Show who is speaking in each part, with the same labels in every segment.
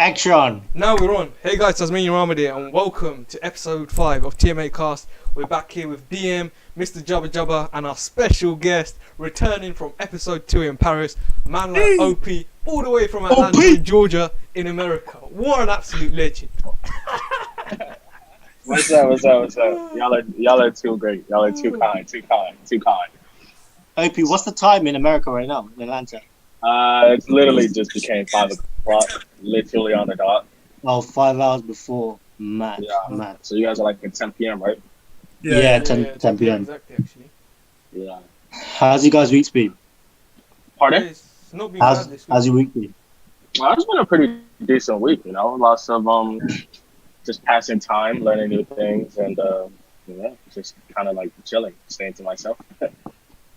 Speaker 1: Action!
Speaker 2: Now we're on. Hey guys, TazManiaAhmed here, and welcome to episode 5 of Tmacast. We're back here with DM, Mr. Jubba, and our special guest returning from episode 2 in Paris, man like OP, all the way from Atlanta, Georgia, in America. What an absolute legend!
Speaker 3: What's up? Y'all are too great. Y'all are too kind.
Speaker 1: OP, what's the time in America right now, in Atlanta?
Speaker 3: It's literally just became 5 o'clock, literally on the dot.
Speaker 1: Oh, 5 hours before. Mad.
Speaker 3: So you guys are like at 10 p.m., right?
Speaker 1: Yeah, 10 p.m.
Speaker 2: Exactly, actually.
Speaker 3: Yeah.
Speaker 1: How's you guys' week's been?
Speaker 3: Pardon?
Speaker 2: It's not been bad this week.
Speaker 1: How's your week been?
Speaker 3: Well, it's been a pretty decent week, Lots of just passing time, learning new things, and just kind of like chilling, staying to myself.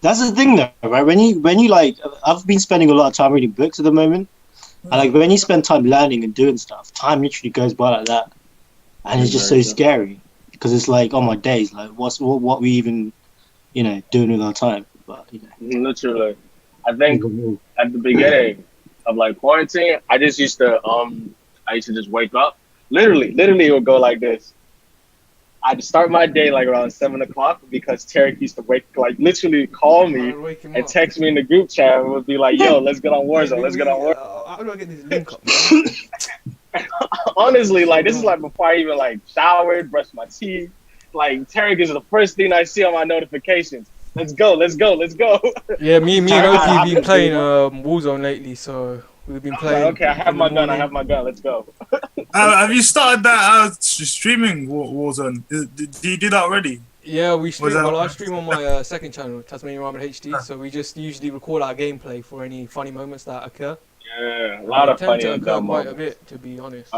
Speaker 1: That's the thing though, right? When you like, I've been spending a lot of time reading books at the moment. And like when you spend time learning and doing stuff, time literally goes by like that. And it's just so scary. Because it's like, oh my days, like what we even, doing with our time. But
Speaker 3: Literally. I think at the beginning of like quarantine, I used to just wake up. Literally it would go like this. I'd start my day like around 7 o'clock because Tarek used to literally call me and text me in the group chat and would be like, yo, let's get on Warzone, let's get on Warzone.
Speaker 2: How do I get this link up, man?
Speaker 3: Honestly, like this is like before I even like showered, brushed my teeth. Like Tarek is the first thing I see on my notifications. Let's go.
Speaker 2: Yeah, me and OP have been playing Warzone lately, so we've been playing.
Speaker 3: Okay, I have my gun, let's go.
Speaker 4: Have you started that streaming Warzone? Did you do that already?
Speaker 2: Yeah, we stream. Well, I stream on my second channel, TazManiaAhmed HD. So we just usually record our gameplay for any funny moments that occur.
Speaker 3: Yeah, a lot of funny
Speaker 2: and dumb
Speaker 3: moments.
Speaker 2: Quite a bit, to be honest.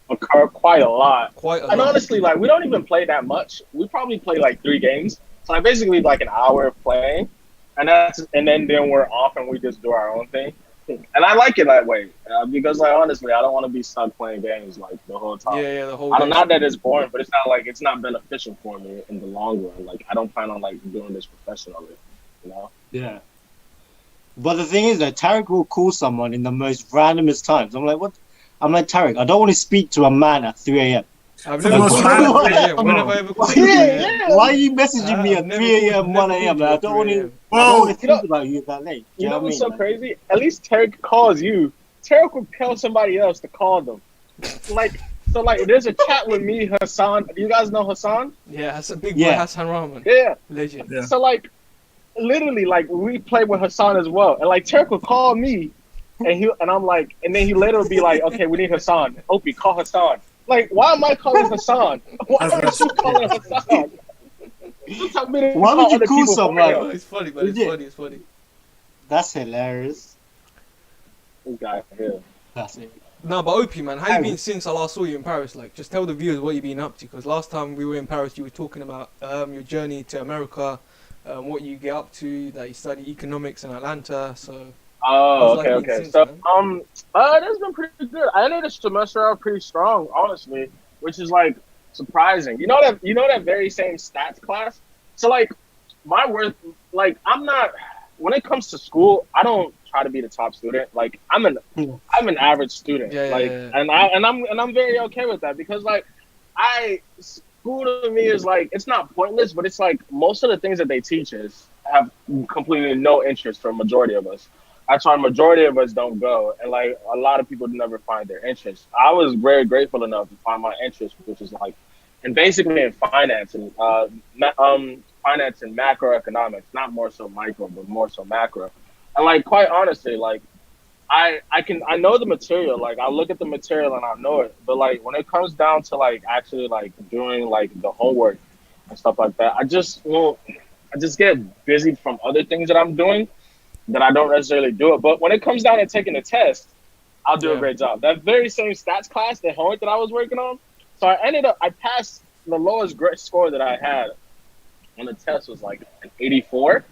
Speaker 3: Occur quite a lot.
Speaker 2: And
Speaker 3: honestly, like we don't even play that much. We probably play like 3 games. So like basically like an hour of playing, and then we're off and we just do our own thing. And I like it that way because, like, honestly, I don't want to be stuck playing games like the whole time.
Speaker 2: Yeah, the whole day.
Speaker 3: Not that it's boring, but it's not beneficial for me in the long run. Like, I don't plan on like doing this professionally,
Speaker 1: Yeah. But the thing is that Tarek will call someone in the most randomest times. I'm like, what? I'm like, Tarek, I don't want to speak to a man at 3 a.m.
Speaker 2: I've never called him. When have I ever called him?
Speaker 1: Why are you messaging me at 3 a.m., 1 a.m.? Like, I don't want to think about you that late.
Speaker 3: You know what's so crazy? At least Tarek calls you. Tarek would tell somebody else to call them. So there's a chat with me, Hassan. Do you guys know Hassan?
Speaker 2: Yeah, that's a big boy, Hassan Rahman.
Speaker 3: Yeah.
Speaker 2: Legend.
Speaker 3: Yeah. So literally, we play with Hassan as well. And Tarek would call me, and I'm like, and then he later would be like, okay, we need Hassan. Opie, call Hassan. Like, why am I calling Hassan? Why aren't you calling Hassan?
Speaker 1: Why would you call someone?
Speaker 2: It's funny, but it's funny.
Speaker 1: That's hilarious.
Speaker 3: This guy here.
Speaker 1: That's it.
Speaker 2: No, but OP, man, how you been since I last saw you in Paris? Like, just tell the viewers what you've been up to. Because last time we were in Paris, you were talking about your journey to America, what you get up to, that you study economics in Atlanta, so...
Speaker 3: Oh, okay. So, that's been pretty good. I ended the semester out pretty strong, honestly, which is like surprising. You know that very same stats class. So my worth, I'm not. When it comes to school, I don't try to be the top student. Like I'm an average student. And I'm very okay with that because school to me is it's not pointless, but it's most of the things that they teach us have completely no interest for a majority of us. That's why a majority of us don't go, and a lot of people never find their interest. I was very grateful enough to find my interest, which is and basically in finance and finance and macroeconomics, not more so micro, but more so macro. And quite honestly, I know the material. I look at the material and I know it, but when it comes down to actually doing the homework and stuff like that, I just get busy from other things that I'm doing, that I don't necessarily do it. But when it comes down to taking a test, I'll do a great job. That very same stats class, the homework that I was working on, so I passed the lowest grade score that I had on the test was an 84.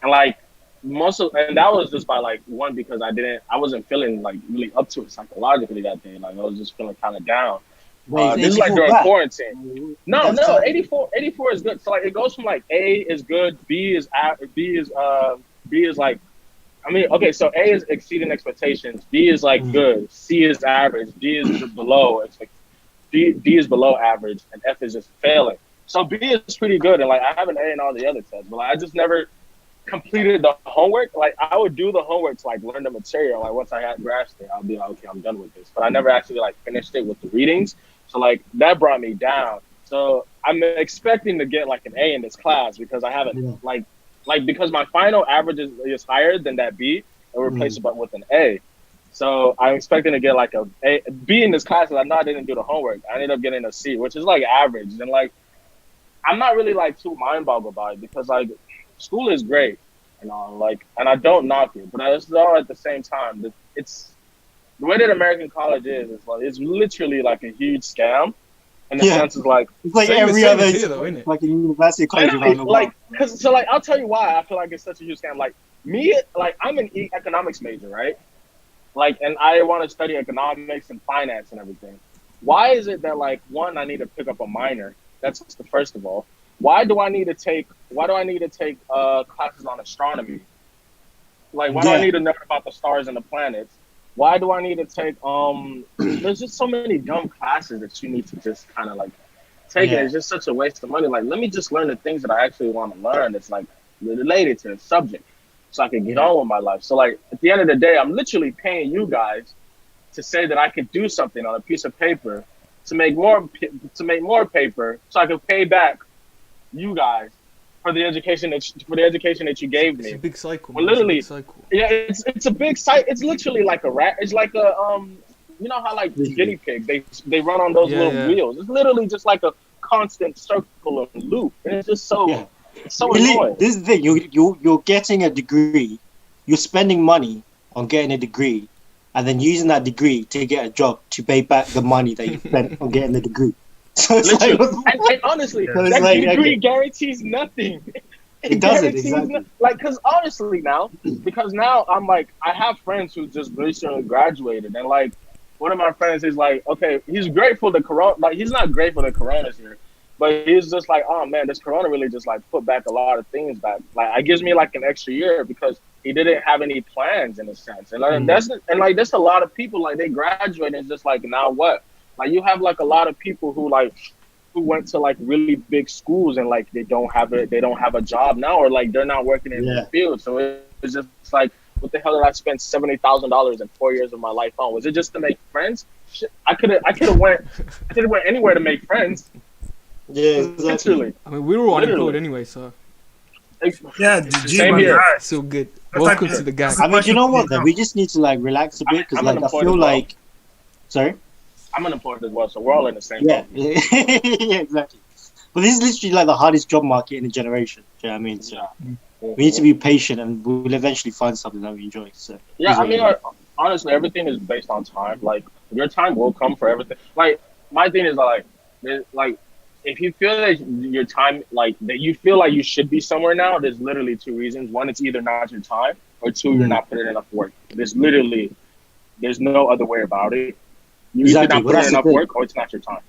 Speaker 3: And and that was just by 1 because I wasn't feeling really up to it psychologically that day. I was just feeling kind of down. This is during quarantine. No, 84 is good. So it goes from A is good, B is I mean, okay, so A is exceeding expectations, B is like good, C is average, D is below D is below average, and F is just failing. So B is pretty good, and like I have an A in all the other tests, but like, I just never completed the homework. Like I would do the homework to like learn the material. Like once I had grasped it, I'll be like, okay, I'm done with this. But I never actually like finished it with the readings. So like that brought me down. So I'm expecting to get like an A in this class because I haven't like because my final average is higher than that B, and replace it with an A. So I'm expecting to get like a B in this class, and I know I didn't do the homework. I ended up getting a C, which is like average. And like I'm not really like too mind boggled by it because like school is great and all, like, and I don't knock it, but it's all at the same time. It's the way that American college is like it's literally like a huge scam. In the sense is like
Speaker 1: it's like every other here, though, isn't it? Like a university college around the world.
Speaker 3: Like, cause so like I'll tell you why I feel like it's such a huge scam. Like me, like I'm an economics major, right? Like, and I want to study economics and finance and everything. Why is it that like one, I need to pick up a minor? That's the first of all. Why do I need to take classes on astronomy? Like, why do I need to know about the stars and the planets? Why do I need to take there's just so many dumb classes that you need to just kind of like take it. It's just such a waste of money. Like, let me just learn the things that I actually want to learn that's like related to the subject so I can get on with my life. So like at the end of the day, I'm literally paying you guys to say that I could do something on a piece of paper to make more paper so I can pay back you guys for the education that you gave me.
Speaker 2: It's a big cycle.
Speaker 3: Well, literally, it's a big cycle. It's literally like a rat. It's like a you know how like guinea pigs they run on those little wheels. It's literally just like a constant circle and loop, and it's just so it's so annoying.
Speaker 1: This is the thing. You're getting a degree. You're spending money on getting a degree, and then using that degree to get a job to pay back the money that you spent on getting the degree. So it's like,
Speaker 3: and honestly, that like, degree guarantees nothing.
Speaker 1: It doesn't, exactly.
Speaker 3: Like, because honestly because now I'm like, I have friends who just recently graduated, and like, one of my friends is like, okay, he's grateful the corona, like, he's not grateful the corona's here, but he's just like, oh man, this corona really just like put back a lot of things back. Like, it gives me like an extra year because he didn't have any plans in a sense, and like, that's a lot of people, like, they graduate and it's just like, now what? Like, you have like a lot of people who went to like really big schools and like they don't have a job now, or like they're not working in the field. So it's just like, what the hell did I spend $70,000 in 4 years of my life on? Was it just to make friends? Shit, I could have went anywhere to make friends.
Speaker 1: Yeah, exactly.
Speaker 2: I mean, we were all unemployed anyway, so
Speaker 4: yeah,
Speaker 3: same here.
Speaker 2: So good. Welcome to the gang.
Speaker 1: I mean, you know what? Though? We just need to like relax a bit because like I feel like, sorry.
Speaker 3: I'm unemployed as well, so we're all in the same
Speaker 1: boat. Yeah, exactly. But this is literally like the hardest job market in a generation. Do you know what I mean? So we need to be patient, and we'll eventually find something that we enjoy. So
Speaker 3: I mean, honestly, everything is based on time. Like, your time will come for everything. Like, my thing is like if you feel that your time, like that you feel like you should be somewhere now, there's literally two reasons. One, it's either not your time, or two, you're not putting enough work. There's no other way about it. You either not put in enough work, or it's not your time.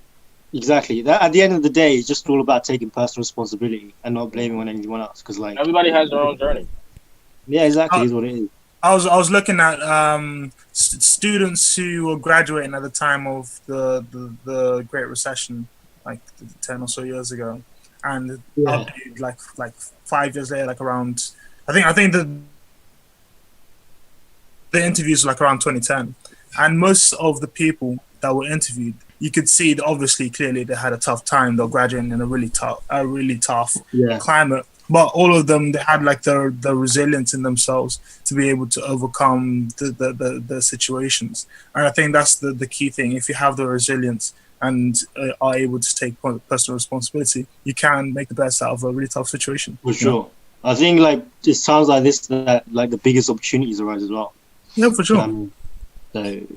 Speaker 1: Exactly. That at the end of the day, it's just all about taking personal responsibility and not blaming on anyone else. Because like
Speaker 3: everybody has their own journey.
Speaker 1: Yeah, exactly. Is what it is.
Speaker 4: I was looking at students who were graduating at the time of the Great Recession, like 10 or so years ago, and like 5 years later, like around I think the interviews were like around 2010. And most of the people that were interviewed, you could see that obviously, clearly, they had a tough time. They're graduating in a really tough climate. But all of them, they had like the resilience in themselves to be able to overcome the situations. And I think that's the key thing. If you have the resilience and are able to take personal responsibility, you can make the best out of a really tough situation.
Speaker 1: For sure. I think like it sounds like this that like the biggest opportunities arise as well.
Speaker 4: Yeah, for sure.
Speaker 1: So it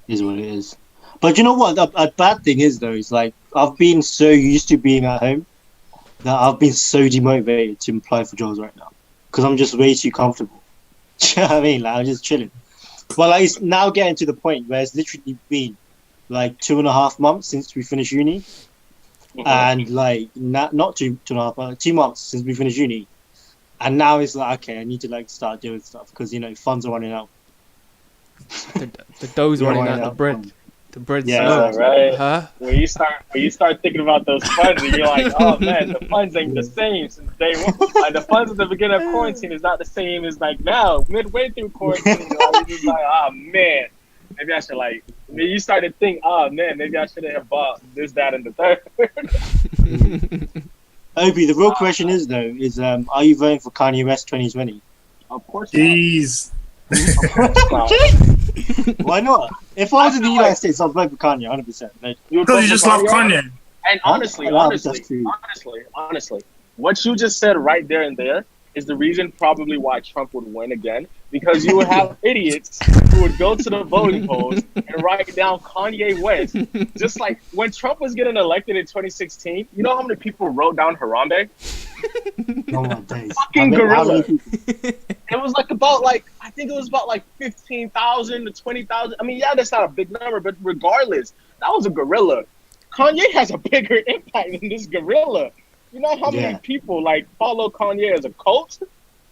Speaker 1: is what it is. But you know what? A bad thing is though, is like I've been so used to being at home that I've been so demotivated to apply for jobs right now because I'm just way too comfortable. Do you know what I mean? Like I'm just chilling. But like it's now getting to the point where it's literally been like 2.5 months since we finished uni, and like not 2.5 months, 2 months since we finished uni, And now it's like, okay, I need to like start doing stuff because funds are running out.
Speaker 2: The dough's running out. The bread. The bread's
Speaker 3: yeah,
Speaker 2: slow.
Speaker 3: right.
Speaker 2: Huh?
Speaker 3: When you start thinking about those funds, and you're like, oh man, the funds ain't the same since day one. Like the funds at the beginning of quarantine is not the same as like now. Midway through quarantine, you're just like, oh man, maybe I should like. Maybe you start to think, oh man, maybe I should have bought this, that, and the third.
Speaker 1: Obi, the real question is though, are you voting for Kanye West 2020?
Speaker 3: Of course not.
Speaker 4: Jeez.
Speaker 3: Of course not.
Speaker 1: Why not? If I was in the United States, I'd vote for Kanye 100%. Like,
Speaker 4: Because you just love Kanye.
Speaker 3: And honestly, what you just said right there and there is the reason probably why Trump would win again. Because you would have idiots who would go to the voting polls and write down Kanye West. Just like when Trump was getting elected in 2016, you know how many people wrote down Harambe?
Speaker 1: oh my days.
Speaker 3: Fucking gorilla. It was like I think it was about like 15,000 to 20,000. I mean, yeah, that's not a big number, but regardless, that was a gorilla. Kanye has a bigger impact than this gorilla. You know how many people like follow Kanye as a cult?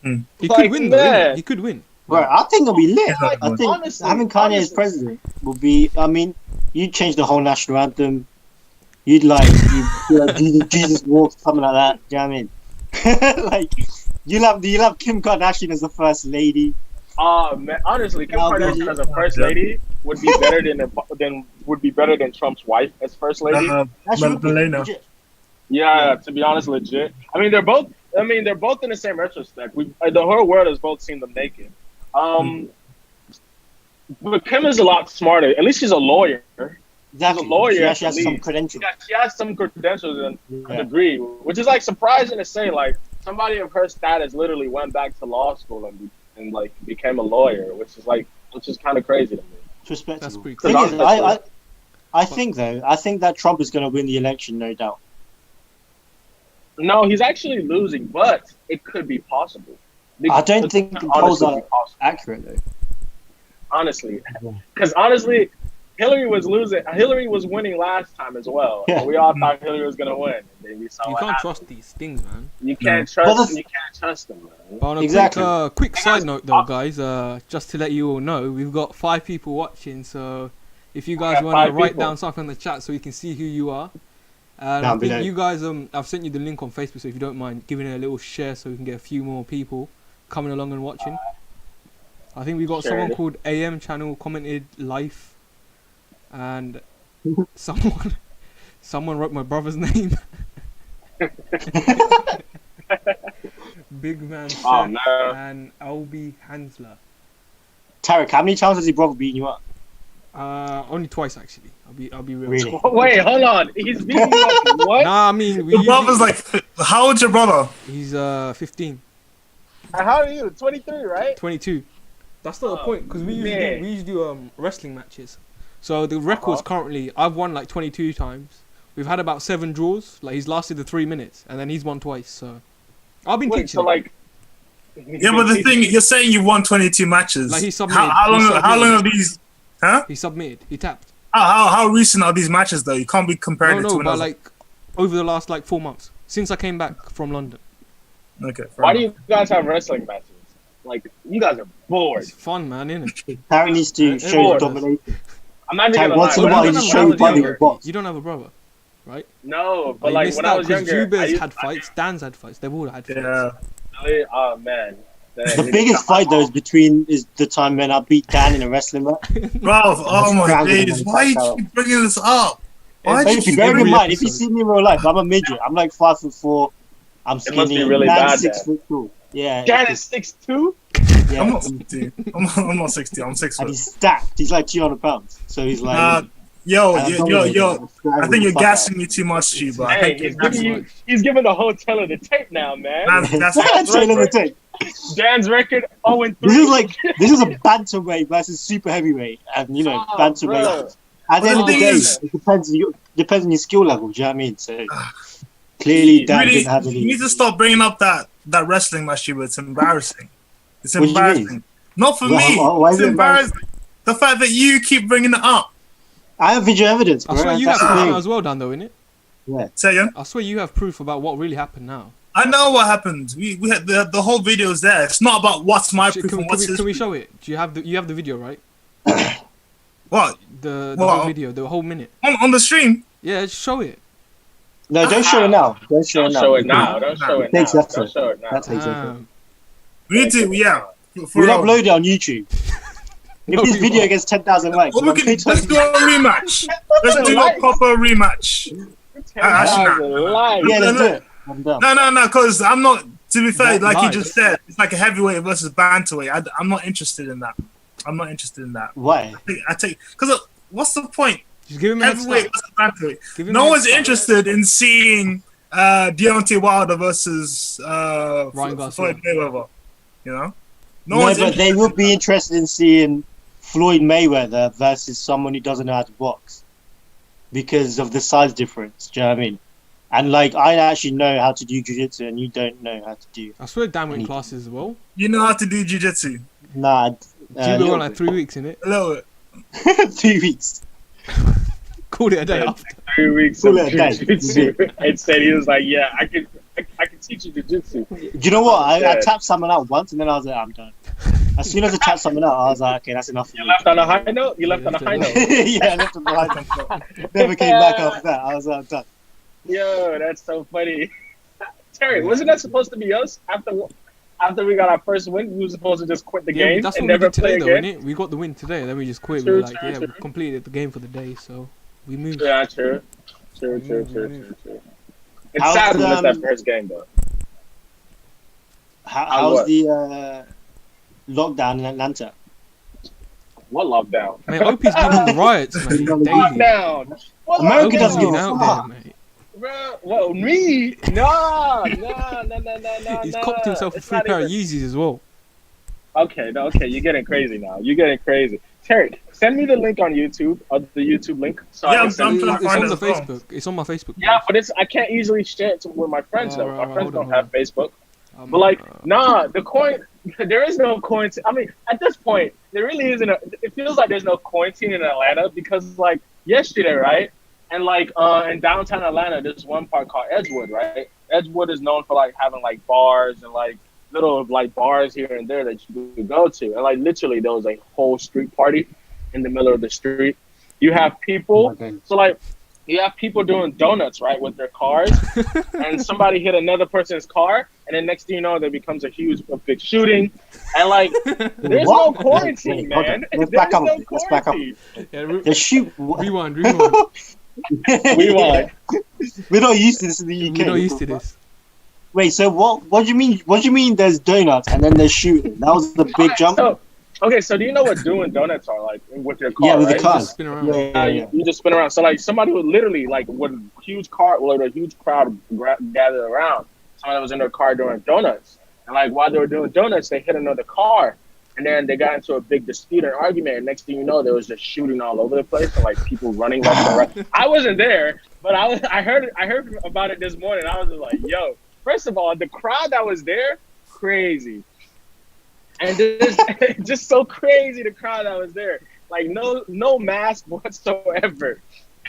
Speaker 2: He could win though. He could win.
Speaker 1: Right, I think it'll be lit.
Speaker 3: Like,
Speaker 1: I think having Kanye as president will be. I mean, you'd change the whole national anthem. You'd like Jesus walks, something like that. Do you know what I mean? Like you'll have Kim Kardashian as the first lady.
Speaker 3: Man, honestly, Kim Kardashian as a first lady would be better than Trump's wife as first lady.
Speaker 4: Melania.
Speaker 3: Yeah, to be honest, legit. I mean, they're both in the same retrospect. The whole world has both seen them naked. But Kim is a lot smarter. At least she's a lawyer.
Speaker 1: Exactly.
Speaker 3: She's a lawyer.
Speaker 1: She actually has some credentials.
Speaker 3: She has some credentials and a degree, which is like surprising to say. Like somebody of her status literally went back to law school and like became a lawyer, which is kind of crazy to me.
Speaker 1: It's respectable.
Speaker 2: That's pretty cool.
Speaker 1: I think that Trump is going to win the election, no doubt.
Speaker 3: No, he's actually losing, but it could be possible.
Speaker 1: I don't think the polls are accurate though.
Speaker 3: Honestly, because honestly, Hillary was winning last time as well. Yeah. We all thought Hillary was gonna win. And then we saw
Speaker 2: you can't trust these things, man.
Speaker 3: You can't trust them, man.
Speaker 2: But on a quick side note, though, guys, just to let you all know, we've got 5 people watching. So if you guys want to write down something in the chat so we can see who you are. And I think you guys, I've sent you the link on Facebook, so if you don't mind giving it a little share so we can get a few more people coming along and watching. I think we got someone called AM Channel commented live, and someone wrote my brother's name. Big Man Shaq and Albie Hansler.
Speaker 1: Tarek, how many times has your brother beaten you up?
Speaker 2: Only twice actually. I'll be real.
Speaker 1: Really?
Speaker 3: Wait, hold on. He's beating you up. What?
Speaker 2: Nah, I mean
Speaker 4: Your brother's like, how old's your brother?
Speaker 2: He's 15.
Speaker 3: How are you? 23, right?
Speaker 2: 22. That's not the point because we usually do wrestling matches. So the record's currently I've won like 22 times. We've had about 7 draws. Like he's lasted the 3 minutes, and then he's won twice. So I've been teaching.
Speaker 3: So like.
Speaker 4: Yeah, but the thing you're saying you won 22 matches.
Speaker 2: Like he submitted.
Speaker 4: How long are these? Huh?
Speaker 2: He submitted. He tapped.
Speaker 4: How recent are these matches though? You can't be comparing it to
Speaker 2: but like over the last like 4 months since I came back from London.
Speaker 4: Okay.
Speaker 3: Why do you guys have wrestling matches? Like you guys are bored.
Speaker 2: It's fun, man, isn't it?
Speaker 1: Tarek needs to show domination.
Speaker 3: I'm not even
Speaker 1: once in a while, he's showing the box.
Speaker 2: You don't have a brother, right?
Speaker 3: No, but like when I was younger,
Speaker 2: Jubba's had fights, Dan's had fights. They've all had fights.
Speaker 4: Yeah.
Speaker 3: Really? Oh man.
Speaker 1: The biggest fight though is the time when I beat Dan in a wrestling match.
Speaker 4: Bro, oh my days, why you keep bringing this up?
Speaker 1: Why you keep bearing in mind, if you see me in real life, I'm a midget. I'm like 5'4". I'm skinny.
Speaker 3: It must be really bad.
Speaker 1: 6'2". Yeah.
Speaker 3: Dan is 6'2".
Speaker 1: Yeah.
Speaker 4: I'm not 60. I'm not 60. I'm 6 foot.
Speaker 1: And he's stacked. He's like 200 pounds. So he's like.
Speaker 4: Yo. I think you're gassing me too much, Jubba.
Speaker 3: Hey, he's giving the whole tell of the tape now, man.
Speaker 4: That's
Speaker 1: tell of the tape.
Speaker 3: Dan's record 0-3.
Speaker 1: This is a bantamweight versus super heavyweight, and bantamweight. At the end of the day, it depends on your skill level. Do you know what I mean? So clearly, Dan didn't have any.
Speaker 4: You need to stop bringing up that wrestling match. It's embarrassing. It's embarrassing. Not for me. It's embarrassing. The fact that you keep bringing it up.
Speaker 1: I have video evidence. Bro.
Speaker 2: I swear you have proof as well, Dan, though, innit?
Speaker 1: Yeah.
Speaker 4: Say again?
Speaker 2: I swear you have proof about what really happened now.
Speaker 4: I know what happened. We had the whole video's there. It's not about what's my proof and what's his.
Speaker 2: Can we show it? Do you have the video, right?
Speaker 4: What?
Speaker 2: The whole video, the whole minute.
Speaker 4: On the stream?
Speaker 2: Yeah, just show it.
Speaker 1: No, don't show it now. Don't show it now.
Speaker 3: Show it now. Don't show it now.
Speaker 1: Takes effort.
Speaker 3: Don't show it now.
Speaker 1: That takes effort.
Speaker 4: We need to, yeah.
Speaker 1: We'll upload it on YouTube. If this video gets 10,000 likes,
Speaker 4: well, let's do a rematch. Let's do a proper rematch.
Speaker 1: Yeah, let's do it. I'm done.
Speaker 4: No, because I'm not. To be fair, like you just said, it's like a heavyweight versus bantamweight. I'm not interested in that.
Speaker 1: Why?
Speaker 4: I take because what's the point?
Speaker 2: Just give him a
Speaker 4: heavyweight versus bantamweight. No one's interested in seeing Deontay Wilder versus
Speaker 2: Ryan Garcia.
Speaker 4: Floyd Mayweather. You know,
Speaker 1: but they would be interested in seeing Floyd Mayweather versus someone who doesn't know how to box because of the size difference. Do you know what I mean? And like, I actually know how to do jiu-jitsu, and you don't know how to do.
Speaker 2: I swear, damn it, classes as well.
Speaker 4: You know how to do jiu-jitsu?
Speaker 1: Nah.
Speaker 2: You were like 3 weeks in it.
Speaker 4: A little bit.
Speaker 1: 3 weeks.
Speaker 2: Called it a day after.
Speaker 3: 3 weeks
Speaker 1: Call
Speaker 3: of
Speaker 1: it a day.
Speaker 3: jiu-jitsu. And said he was like, yeah, I can teach you jiu-jitsu.
Speaker 1: Do you know what? I tapped someone out once, and then I was like, I'm done. As soon as I tapped someone out, I was like, okay, that's enough for
Speaker 3: You
Speaker 1: me.
Speaker 3: left on a high note? Yeah,
Speaker 1: I left on the high note. Never came back after that. I was like, I'm done.
Speaker 3: Yo, that's so funny. Terry, wasn't that supposed to be us after we got our first win? We were supposed to just quit the game
Speaker 2: that's
Speaker 3: and
Speaker 2: what
Speaker 3: never
Speaker 2: we did today,
Speaker 3: play
Speaker 2: though,
Speaker 3: again.
Speaker 2: innit? We got the win today, then we just quit.
Speaker 3: True,
Speaker 2: We were like,
Speaker 3: true.
Speaker 2: we completed the game for the day, so we moved.
Speaker 3: Yeah, true. It's sad we missed that first game, though.
Speaker 1: How's the lockdown in Atlanta?
Speaker 3: What lockdown?
Speaker 2: Mate, OP's been on riots, mate. Daily.
Speaker 3: Lockdown. What
Speaker 1: America
Speaker 3: lockdown?
Speaker 1: doesn't give a
Speaker 2: out
Speaker 1: fuck.
Speaker 2: there, mate.
Speaker 3: Bro, what, me? No.
Speaker 2: He's copped himself a free pair of Yeezys as well.
Speaker 3: Okay, you're getting crazy now. Terry, send me the link on YouTube, the YouTube link. So
Speaker 4: Yeah,
Speaker 2: It's on
Speaker 4: find
Speaker 2: the
Speaker 4: it as well.
Speaker 2: Facebook. It's on my Facebook.
Speaker 3: Yeah, but I can't easily share it with my friends, though.
Speaker 2: Alright,
Speaker 3: My friends
Speaker 2: hold
Speaker 3: don't
Speaker 2: on,
Speaker 3: have Facebook. But like, the coin, there is no quarantine. I mean, at this point, there really isn't it feels like there's no quarantine in Atlanta because like yesterday, right? And like in downtown Atlanta, there's one part called Edgewood, right? Edgewood is known for like having like bars and like little like bars here and there that you could go to. And like literally there was a whole street party in the middle of the street. You have people, so like you have people doing donuts, right, with their cars, and somebody hit another person's car, and then next thing you know, there becomes a big shooting, and like there's no quarantine, man.
Speaker 1: Let's back up.
Speaker 2: Yeah,
Speaker 1: The shoot.
Speaker 2: rewind.
Speaker 3: Rewind.
Speaker 1: We're not used to this in the UK.
Speaker 2: We're not used to this.
Speaker 1: Wait, so what do you mean? What do you mean? There's donuts and then there's shooting. That was the big jump.
Speaker 3: So do you know what doing donuts are like with your car?
Speaker 1: Yeah, with
Speaker 3: right?
Speaker 1: the car.
Speaker 2: Just spin around.
Speaker 1: Yeah.
Speaker 3: You just spin around. So like somebody would literally like with a huge crowd gathered around. Somebody was in their car doing donuts, and like while they were doing donuts, they hit another car, and then they got into a big dispute and argument. And next thing you know, there was just shooting all over the place and like people running left and right. I wasn't there, but I heard about it this morning. I was just like, yo. First of all, the crowd that was there, crazy. And just so crazy, the crowd that was there. Like no mask whatsoever.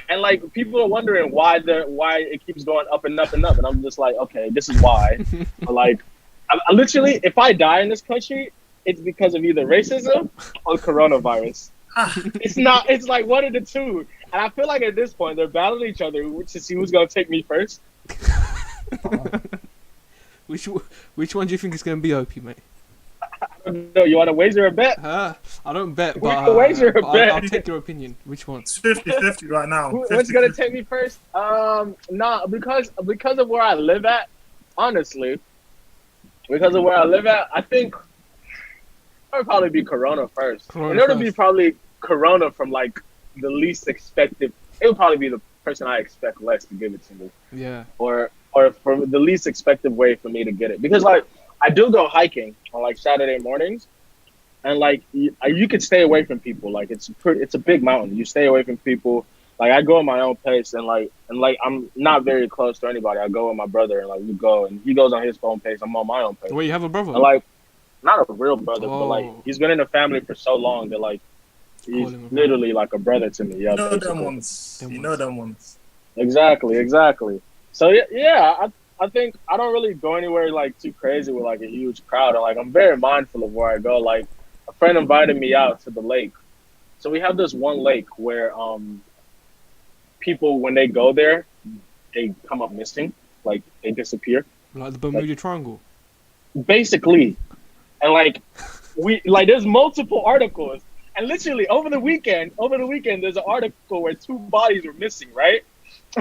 Speaker 3: And like people are wondering why it keeps going up and up and up. And I'm just like, okay, this is why. But like I literally, if I die in this country, it's because of either racism or coronavirus. It's like one of the two. And I feel like at this point they're battling each other to see who's gonna take me first.
Speaker 2: Which one do you think is going to be OP, mate?
Speaker 3: I don't know. You want to wager a bet?
Speaker 2: I don't bet,
Speaker 3: We
Speaker 2: but,
Speaker 3: can wager a bet.
Speaker 2: I'll take your opinion. Which one?
Speaker 4: It's 50-50 right now.
Speaker 3: What's gonna take me first? Nah, because of where I live at, honestly, because of where I live at, I think it would probably be Corona first. And it would be probably Corona from like the least expected. It would probably be the person I expect less to give it to me.
Speaker 2: Yeah.
Speaker 3: Or from the least expected way for me to get it, because like I do go hiking on like Saturday mornings, and like you could stay away from people. Like it's a big mountain. You stay away from people. Like I go at my own pace, and I'm not very close to anybody. I go with my brother, and like we go, and he goes on his own pace. I'm on my own pace.
Speaker 2: Wait, you have a brother?
Speaker 3: And, like not a real brother, but like he's been in the family for so long that like he's literally like a brother to me. Yeah,
Speaker 4: You know them ones.
Speaker 3: Exactly. So yeah, I I think I don't really go anywhere like too crazy with like a huge crowd. Or like I'm very mindful of where I go. Like a friend invited me out to the lake, so we have this one lake where people when they go there, they come up missing, like they disappear.
Speaker 2: Like the Bermuda Triangle.
Speaker 3: Basically, and like there's multiple articles, and literally over the weekend there's an article where 2 bodies were missing, right?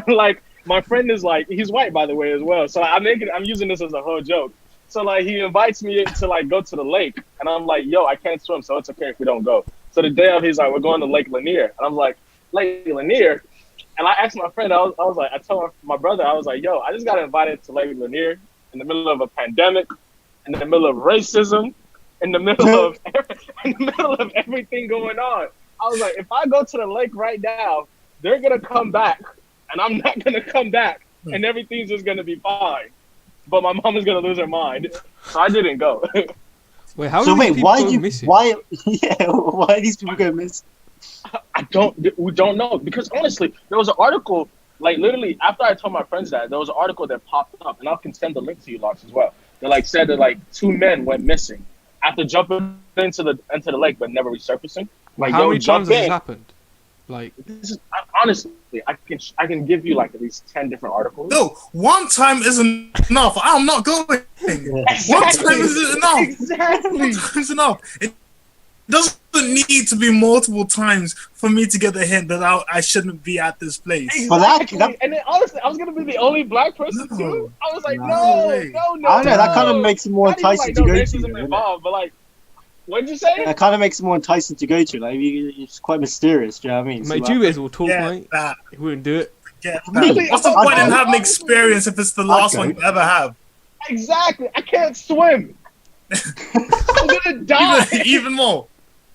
Speaker 3: Like my friend is like, he's white by the way as well, so I'm using this as a whole joke. So like he invites me to like go to the lake, and I'm like, yo, I can't swim, so it's okay if we don't go. So the day of, he's like, we're going to Lake Lanier, and I'm like, Lake Lanier. And I asked my friend, I was like, I told my brother, I was like, yo, I just got invited to Lake Lanier in the middle of a pandemic, in the middle of racism, in the middle of everything going on. I was like, if I go to the lake right now, they're gonna come back, and I'm not gonna come back, and everything's just gonna be fine. But my mom is gonna lose her mind, so I didn't go.
Speaker 2: Wait, how?
Speaker 1: So wait, why are these people going missing?
Speaker 3: We don't know, because honestly, there was an article, like literally after I told my friends that, there was an article that popped up, and I can send the link to you lots as well. They like said that like 2 men went missing after jumping into the lake but never resurfacing. Like,
Speaker 2: how many times has this happened? Like,
Speaker 3: this is honestly, I can give you like at least 10 different articles.
Speaker 4: No, one time isn't enough. I'm not going.
Speaker 3: Exactly.
Speaker 4: One time isn't enough.
Speaker 3: Exactly.
Speaker 4: One time is enough. It doesn't need to be multiple times for me to get the hint that I shouldn't be at this place.
Speaker 3: Exactly. And then honestly, I was gonna be the only black person too. I was like, no.
Speaker 1: I don't know. That kind of makes it more enticing to go to.
Speaker 3: Involved, but like, what did you say?
Speaker 1: That kind of makes it more enticing to go to. Like, it's quite mysterious. Do you know what I mean?
Speaker 2: Mate,
Speaker 1: so,
Speaker 2: Jubba will talk, mate. He wouldn't do it.
Speaker 4: What's the point in having experience if it's the last one you ever have?
Speaker 3: Exactly. I can't swim. I'm gonna die.
Speaker 4: Even more.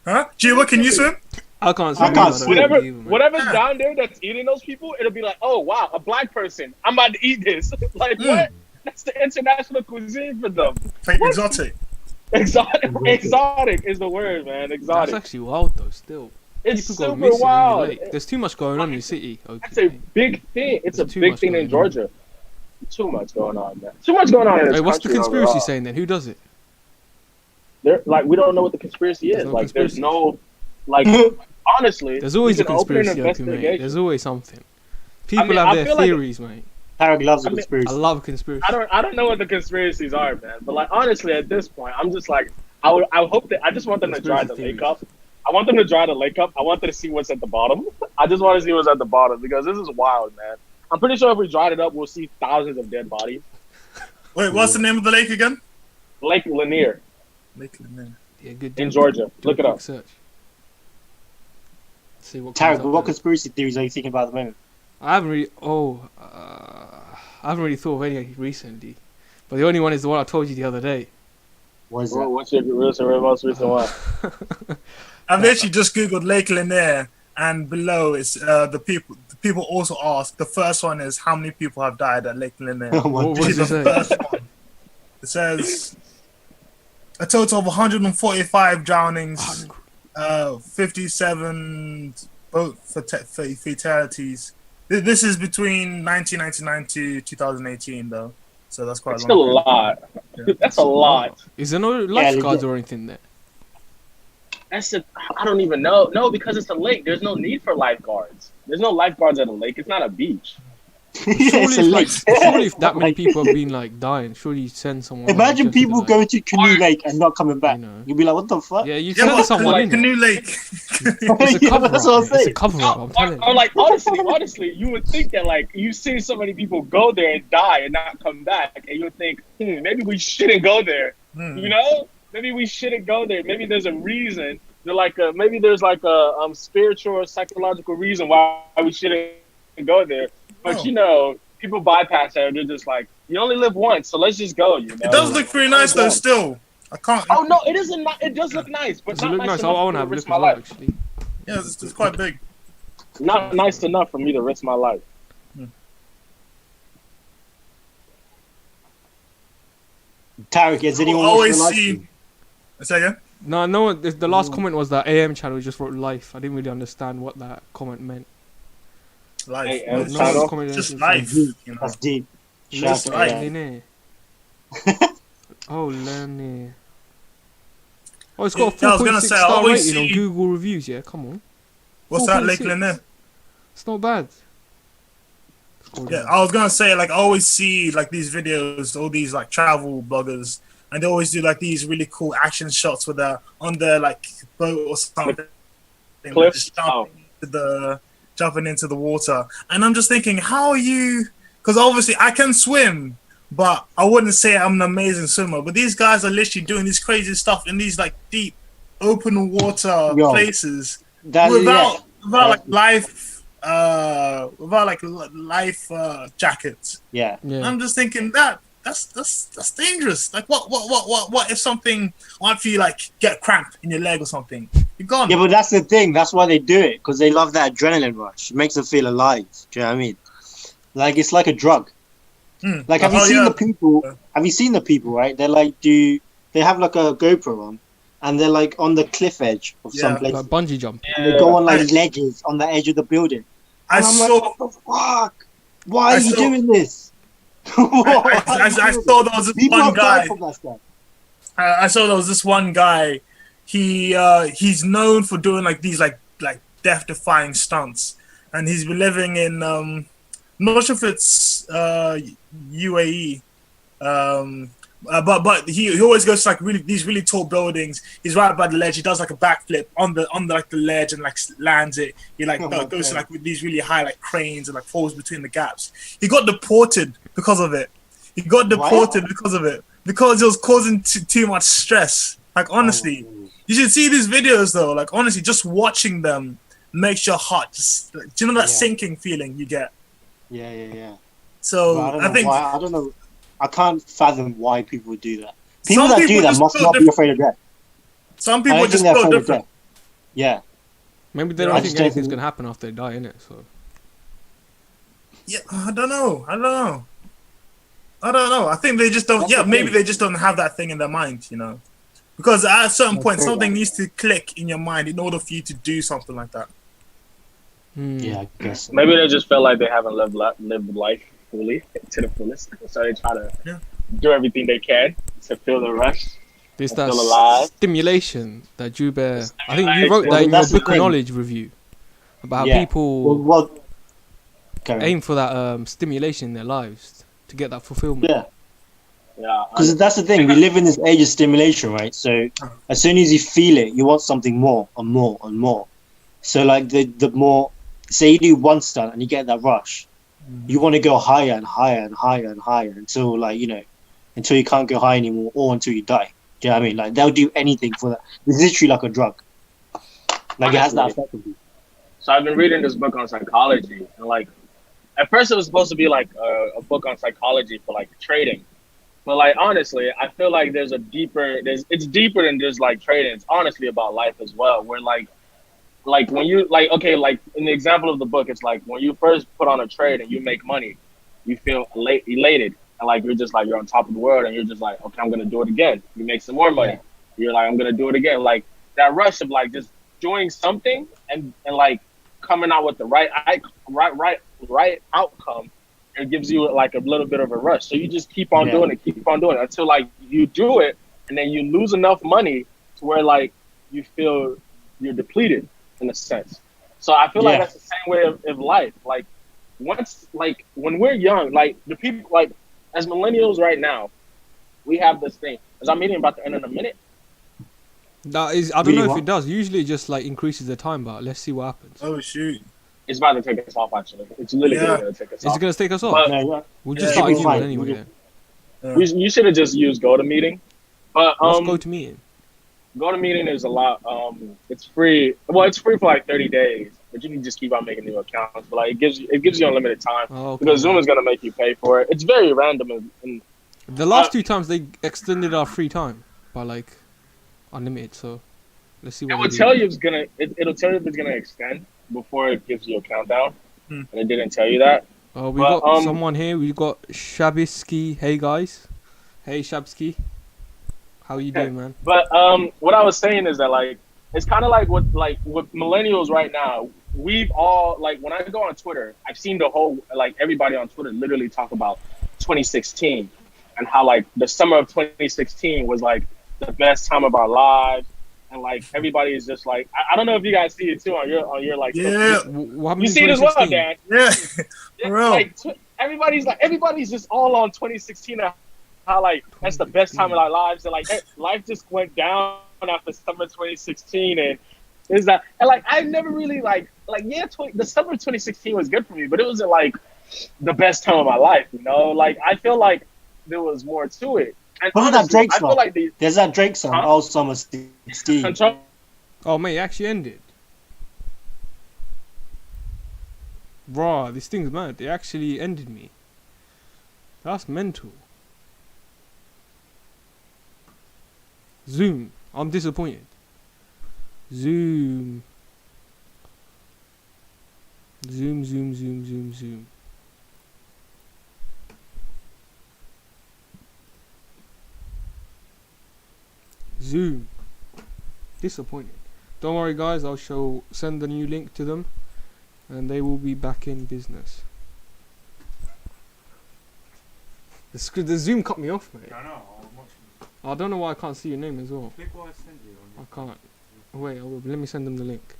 Speaker 4: Huh? Jubba, can you swim?
Speaker 2: I can't swim.
Speaker 3: Whatever's down there that's eating those people, it'll be like, oh wow, a black person. I'm about to eat this. Like what? That's the international cuisine for them.
Speaker 4: Like exotic.
Speaker 3: Exotic is the word, man. Exotic.
Speaker 2: That's actually wild though. Still,
Speaker 3: it's super wild.
Speaker 2: There's too much going on in the city. Okay.
Speaker 3: That's a big thing. It's a big thing in Georgia. Too much going on, man. Too much going on in this
Speaker 2: what's the conspiracy
Speaker 3: overall.
Speaker 2: saying then? Who does it?
Speaker 3: Like we don't know what the conspiracy is. Like there's no, like honestly.
Speaker 2: There's always a conspiracy, mate. There's always something. People have their theories, mate.
Speaker 1: Tarek loves a conspiracy.
Speaker 2: I love conspiracy.
Speaker 3: I don't know what the conspiracies are, man. But like honestly, at this point, I'm just like I hope that I just want them to dry the lake up. I want them to dry the lake up. I want them to see what's at the bottom. I just want to see what's at the bottom because this is wild, man. I'm pretty sure if we dried it up, we'll see thousands of dead bodies.
Speaker 4: Wait, what's the name of the lake again?
Speaker 3: Lake Lanier.
Speaker 4: Lake Lanier.
Speaker 2: Yeah, good.
Speaker 3: In Georgia. Look it up.
Speaker 2: Search. See what
Speaker 1: Tarek, what conspiracy theories are you thinking about at the moment?
Speaker 2: I haven't really thought of any recently, but the only one is the one I told you the other day.
Speaker 3: What is that? What's your most recent one?
Speaker 4: I've actually just googled Lake Lanier, and below it's the people also ask. The first one is how many people have died at Lake Lanier.
Speaker 2: What does it say?
Speaker 4: First one. It says a total of 145 drownings, 57 boat fatalities. This is between 1999 to 2018, though. So that's quite
Speaker 3: still a lot. Yeah. That's a lot.
Speaker 2: Is there no lifeguards or anything there?
Speaker 3: I don't even know. No, because it's a lake. There's no need for lifeguards. There's no lifeguards at a lake. It's not a beach.
Speaker 2: Surely if that many people have been like dying, surely you send someone.
Speaker 1: Imagine people going to Canoe Lake and not coming back. You'd be like, what the fuck?
Speaker 2: Yeah, you send someone in.
Speaker 4: Canoe Lake.
Speaker 2: It's a cover-up. It's a cover-up. I'm telling you.
Speaker 3: Or like honestly, you would think that like you see so many people go there and die and not come back, and you would think, maybe we shouldn't go there. You know, maybe we shouldn't go there. Maybe there's a reason. Maybe there's like a spiritual or psychological reason why we shouldn't go there. But you know, people bypass that. They're just like, you only live once, so let's just go. You know?
Speaker 4: It does look pretty nice though. Still, I can't.
Speaker 3: Oh no, it isn't. It does look nice, but not nice enough
Speaker 2: I want to have a look at that actually.
Speaker 4: Yeah, it's quite big.
Speaker 3: Not nice enough for me to risk my life.
Speaker 1: Tarek, has anyone
Speaker 4: always see? Say again?
Speaker 2: No. The last comment was that AM channel just wrote life. I didn't really understand what that comment meant.
Speaker 4: Life.
Speaker 3: Just
Speaker 4: life.
Speaker 1: That's deep. Shout out, yeah.
Speaker 2: Lanier. Oh, Lanier. Oh, it's got a 4.6 star rating on Google reviews. Yeah, come on.
Speaker 4: What's that, Lake Lanier?
Speaker 2: It's not bad.
Speaker 4: Yeah, I was gonna say, like, I always see like these videos, all these like travel bloggers, and they always do like these really cool action shots with their on their like boat or something,
Speaker 3: Cliffs.
Speaker 4: Jumping into the water. And I'm just thinking, how are you? Because obviously I can swim, but I wouldn't say I'm an amazing swimmer. But these guys are literally doing this crazy stuff in these like deep, open water places without life jackets.
Speaker 1: Yeah.
Speaker 4: I'm just thinking that's dangerous. Like what if something, what if you like get cramp in your leg or something? You're gone.
Speaker 1: Yeah, but that's the thing. That's why they do it, because they love that adrenaline rush. It makes them feel alive. Do you know what I mean? Like, it's like a drug. Like, have you seen the people? Have you seen the people? Right? They're like, they have like a GoPro on, and they're like on the cliff edge of some place.
Speaker 2: Like bungee jump.
Speaker 1: And they go on like ledges on the edge of the building. And I'm like, what the fuck? Why are you doing this?
Speaker 4: I saw there was this one guy. I saw there was this one guy. He's known for doing like these like death-defying stunts, and he's been living in I'm not sure if it's UAE, but he always goes to like these really tall buildings. He's right by the ledge. He does like a backflip on the like the ledge and like lands it. He like goes to like with these really high like cranes and like falls between the gaps. He got deported because of it. Because it was causing too much stress. Like, honestly, you should see these videos though. Like, honestly, just watching them makes your heart just. Do you know that sinking feeling you get?
Speaker 1: Yeah.
Speaker 4: So
Speaker 1: I don't know. I can't fathom why people would do that. People that do that must not be afraid of death.
Speaker 4: Some people just feel different.
Speaker 1: Yeah.
Speaker 2: Maybe they don't think anything's gonna happen after they die, innit? So.
Speaker 4: Yeah, I don't know. I think they just don't. Maybe they just don't have that thing in their mind, you know. Because at a certain point, something needs to click in your mind in order for you to do something like that.
Speaker 1: Yeah, I guess.
Speaker 3: Maybe they just feel like they haven't lived life fully to the fullest, so they try to do everything they can to feel the rush.
Speaker 2: There's that stimulation that Jubba. I think you wrote that in your book of knowledge review about how people aim for that stimulation in their lives to get that fulfillment.
Speaker 1: Yeah, because that's the thing. We live in this age of stimulation, right? So as soon as you feel it, you want something more and more and more. So like the more, say you do one stunt and you get that rush, you want to go higher and higher and higher and higher until like, you know, until you can't go high anymore or until you die. Do you know what I mean? Like, they'll do anything for that. It's literally like a drug. Like, it has that effect on you.
Speaker 3: So I've been reading this book on psychology, and like, at first it was supposed to be like a book on psychology for like trading. But like, honestly, I feel like it's deeper than just like trading. It's honestly about life as well. Where like when you like in the example of the book, it's like when you first put on a trade and you make money, you feel elated, and like you're on top of the world, and you're just like, okay, I'm gonna do it again. You make some more money. You're like, I'm gonna do it again. Like that rush of like just doing something and like coming out with the right outcome. It gives you like a little bit of a rush. So you just keep on doing it until like you do it, and then you lose enough money to where like you feel you're depleted in a sense. So I feel like that's the same way of life. Like once, like when we're young, like the people, like as millennials right now, we have this thing. Is our meeting about to end in a minute?
Speaker 2: I don't know if it does. Usually it just like increases the time, but let's see what happens.
Speaker 4: Oh shoot.
Speaker 3: It's about to take us off, actually. It's literally going to take us off.
Speaker 2: Is it going to take us off?
Speaker 3: But,
Speaker 2: we'll just start arguing anyway then.
Speaker 3: You should have just used GoToMeeting. But
Speaker 2: what's GoToMeeting?
Speaker 3: GoToMeeting is a lot. It's free. Well, it's free for like 30 days, but you can just keep on making new accounts. But like it gives you unlimited time because Zoom is going to make you pay for it. It's very random. And
Speaker 2: the last 2 times they extended our free time by like unlimited. So let's see what
Speaker 3: it'll tell you if it's gonna extend before it gives you a countdown, and it didn't tell you that.
Speaker 2: Oh, we got someone here. We got Shabisky. Hey guys, hey Shabsky, how you doing, man?
Speaker 3: But what I was saying is that like it's kind of like with millennials right now. We've all like when I go on Twitter, I've seen the whole like everybody on Twitter literally talk about 2016, and how like the summer of 2016 was like the best time of our lives, and like everybody is just like I don't know if you guys see it too on your like
Speaker 2: you
Speaker 3: see it as well, Dan.
Speaker 4: Yeah, bro.
Speaker 3: Like everybody's just all on 2016. How like that's the best time of our lives, and like life just went down after summer 2016, and is that and like I never really like the summer of 2016 was good for me, but it wasn't like the best time of my life, you know. Like I feel like there was more to it. And
Speaker 1: Wasn't
Speaker 3: honestly,
Speaker 1: that Drake
Speaker 3: I
Speaker 1: song?
Speaker 3: feel like
Speaker 1: There's that Drake song, All Summer 16.
Speaker 2: Oh mate, it actually ended. Raw, this thing's mad. It actually ended me. That's mental. Zoom. I'm disappointed. Zoom. Zoom. Zoom. Disappointed. Don't worry guys, I shall send the new link to them and they will be back in business. The Zoom cut me off, mate.
Speaker 5: I know, I'm watching.
Speaker 2: I don't know why I can't see your name as well.
Speaker 5: Click what I sent you on
Speaker 2: I can't. Wait, let me send them the link.